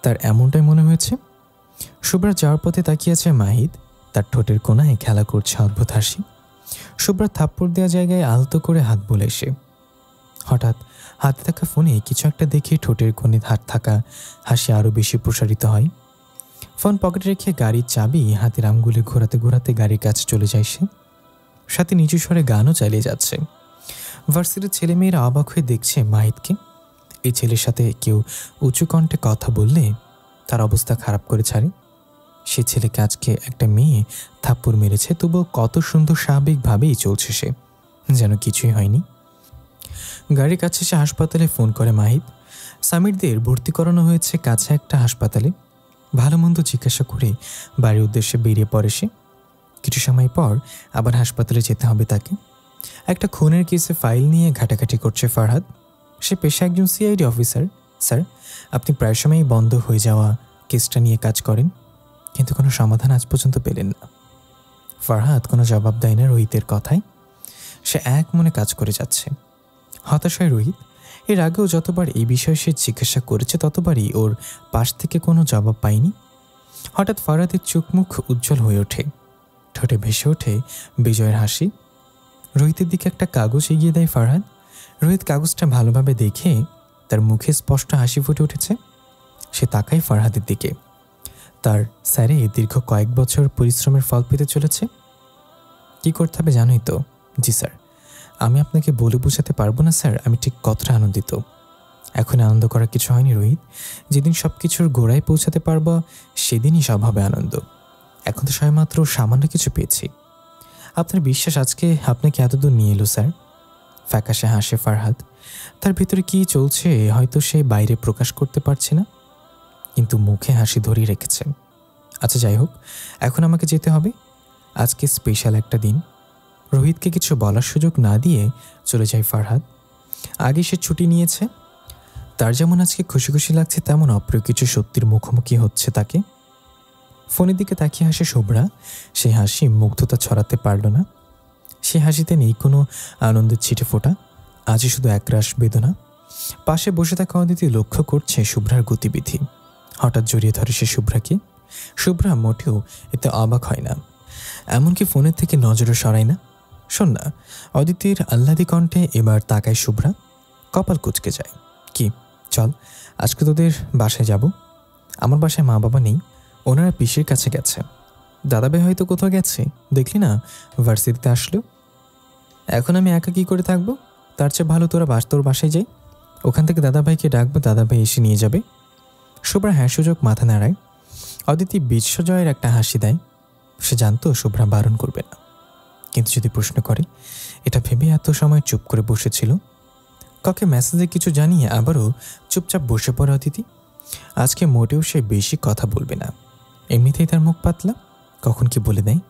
তার এমনটাই মনে হয়েছে। শুভ্রা যাওয়ার পথে তাকিয়ে আছে মাহিদ, তার ঠোঁটের কোণায় খেলা করছে অদ্ভুত হাসি। শুভ্রা থাপ্পড় দেওয়া জায়গায় আলতো করে হাত বলে সে। হঠাৎ হাতে থাকা ফোনে কিছু একটা দেখে ঠোঁটের কোণে হাত থাকা হাসি আরও বেশি প্রসারিত হয়। ফোন পকেটে রেখে গাড়ির চাবি হাতের আঙ্গুলে ঘোরাতে ঘোরাতে গাড়ির কাছে চলে যায় সে। সাথে নিচু স্বরে গানও চালিয়ে যাচ্ছে। ভার্সিটির ছেলেমেয়েরা অবাক হয়ে দেখছে মাহিদকে। এই ছেলের সাথে কেউ উঁচু কণ্ঠে কথা বললে তার অবস্থা খারাপ করে ছাড়ে। সে ছেলেকে আজকে একটা মেয়ে থাপ্পড় মেরেছে, তবুও কত সুন্দর স্বাভাবিকভাবেই চলছে সে, যেন কিছুই হয়নি। গাড়ির কাছে এসে হাসপাতালে ফোন করে মাহিদ। সামিরদের ভর্তি করানো হয়েছে কাছে একটা হাসপাতালে। ভালো মন্দ জিজ্ঞাসা করে বাড়ির উদ্দেশ্যে বেরিয়ে পড়ে সে। কিছু সময় পর আবার হাসপাতালে যেতে হবে তাকে। একটা খুনের কেসে ফাইল নিয়ে ঘাটাঘাটি করছে ফারহাদ। সে পেশা একজন সিআইডি অফিসার। স্যার, আপনি প্রায় সময়ই বন্ধ হয়ে যাওয়া কেসটা নিয়ে কাজ করেন, কিন্তু কোনো সমাধান আজ পর্যন্ত পেলেন না। ফারহাদ কোনো জবাব দেয় না রোহিতের কথায়। সে এক মনে কাজ করে যাচ্ছে। হতাশ হয় রোহিত। এর আগেও যতবার এই বিষয়ে সে জিজ্ঞাসা করেছে ততবারই ওর পাশ থেকে কোনো জবাব পায়নি। হঠাৎ ফারহাদের চোখ মুখ উজ্জ্বল হয়ে ওঠে, ঠোঁটে ভেসে ওঠে বিজয়ের হাসি। রোহিতের দিকে একটা কাগজ এগিয়ে দেয় ফারহাদ। রোহিত কাগজটা ভালোভাবে দেখে তার মুখে স্পষ্ট হাসি ফুটে উঠেছে। সে তাকায় ফারহাদের দিকে। তার স্যারে দীর্ঘ কয়েক বছর পরিশ্রমের ফল পেতে চলেছে। কি করতে হবে জানোই তো? জি স্যার। আমি আপনাকে বলে বোঝাতে পারবো না স্যার আমি ঠিক কতটা আনন্দিত। এখন আনন্দ করার কিছু হয়নি রোহিত। যেদিন সব কিছুর গোড়ায় পৌঁছাতে পারবো সেদিনই সব হবে আনন্দ। এখন তো সবেমাত্র সামান্য কিছু পেয়েছি। আপনার বিশ্বাস আজকে আপনাকে এতদূর নিয়ে এলো স্যার। ফ্যাকাশে হাসে ফারহাদ। তার ভিতরে কি চলছে হয়তো সে বাইরে প্রকাশ করতে পারছে না, কিন্তু মুখে হাসি ধরিয়ে রেখেছে। আচ্ছা যাই হোক, এখন আমাকে যেতে হবে। আজকে স্পেশাল একটা দিন। রোহিতকে কিছু বলার সুযোগ না দিয়ে চলে যায় ফারহাদ। আগে সে ছুটি নিয়েছে। তার যেমন আজকে খুশি খুশি লাগছে, তেমন অপ্রিয় কিছু সত্যির মুখোমুখি হচ্ছে তাকে। ফোনের দিকে তাকিয়ে হাসে শুভ্রা। সেই হাসি মুগ্ধতা ছড়াতে পারল না। সে হাসিতে নেই কোনো আনন্দের ছিটে ফোটা, আজই শুধু একরাশ বেদনা। পাশে বসে থাকা অদিতি লক্ষ্য করছে শুভ্রার গতিবিধি। হঠাৎ জড়িয়ে ধরে সে শুভ্রাকে। শুভ্রা মোটেও এতে অবাক হয় না, এমনকি ফোনের থেকে নজরও সরায় না। শোন না, অদিতির আহ্লাদি কণ্ঠে এবার তাকায় শুভ্রা। কপাল কুঁচকে যায়। কি, চল আজকে তোদের বাসায় যাব। আমার বাসায় মা বাবা নেই, ওনারা পিসির কাছে গেছে। দাদাভাই হয়তো কোথাও গেছে, দেখলি না ভার্সিটিতে আসলো। এখন আমি একা কী করে থাকবো? তার চেয়ে ভালো তোর বাসায় যাই। ওখান থেকে দাদাভাইকে ডাকবো, দাদাভাই এসে নিয়ে যাবে। শুভ্রা হ্যাঁ সুযোগ মাথা নাড়ায়। অদিতি বিশ্বজয়ের একটা হাসি দেয়। সে জানতো শুভ্রা বারণ করবে না, কিন্তু যদি প্রশ্ন করে, এটা ভেবে এত সময় চুপ করে বসেছিল। কাকে মেসেজে কিছু জানিয়ে আবারও চুপচাপ বসে পড়ে অদিতি। আজকে মোটেও সে বেশি কথা বলবে না, এমনিতেই তার মুখ পাতলা, কখন কি বলে দেয়।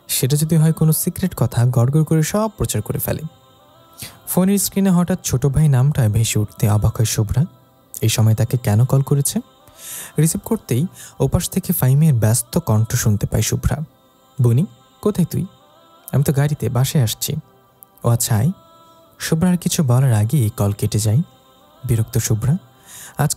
সেটা যদি হয় কোনো সিক্রেট কথা, গড়গড় করে সব প্রচার করে ফেলে। ফোনের স্ক্রিনে হঠাৎ ছোট ভাই নামটা ভেসে উঠতে অবাক হয় শুভ্রা। এই সময় তাকে কেন কল করেছে? রিসিভ করতেই ওপাশ থেকে ফাহিমের ব্যস্ত কণ্ঠ শুনতে পায় শুভ্রা। বনি, কোথায় তুই? আমি তো গাড়িতে, বাসায় আসছি। ও আচ্ছা আয়। শুভ্রার কিছু বলার আগেই কল কেটে যায়। বিরক্ত শুভ্রা। আজ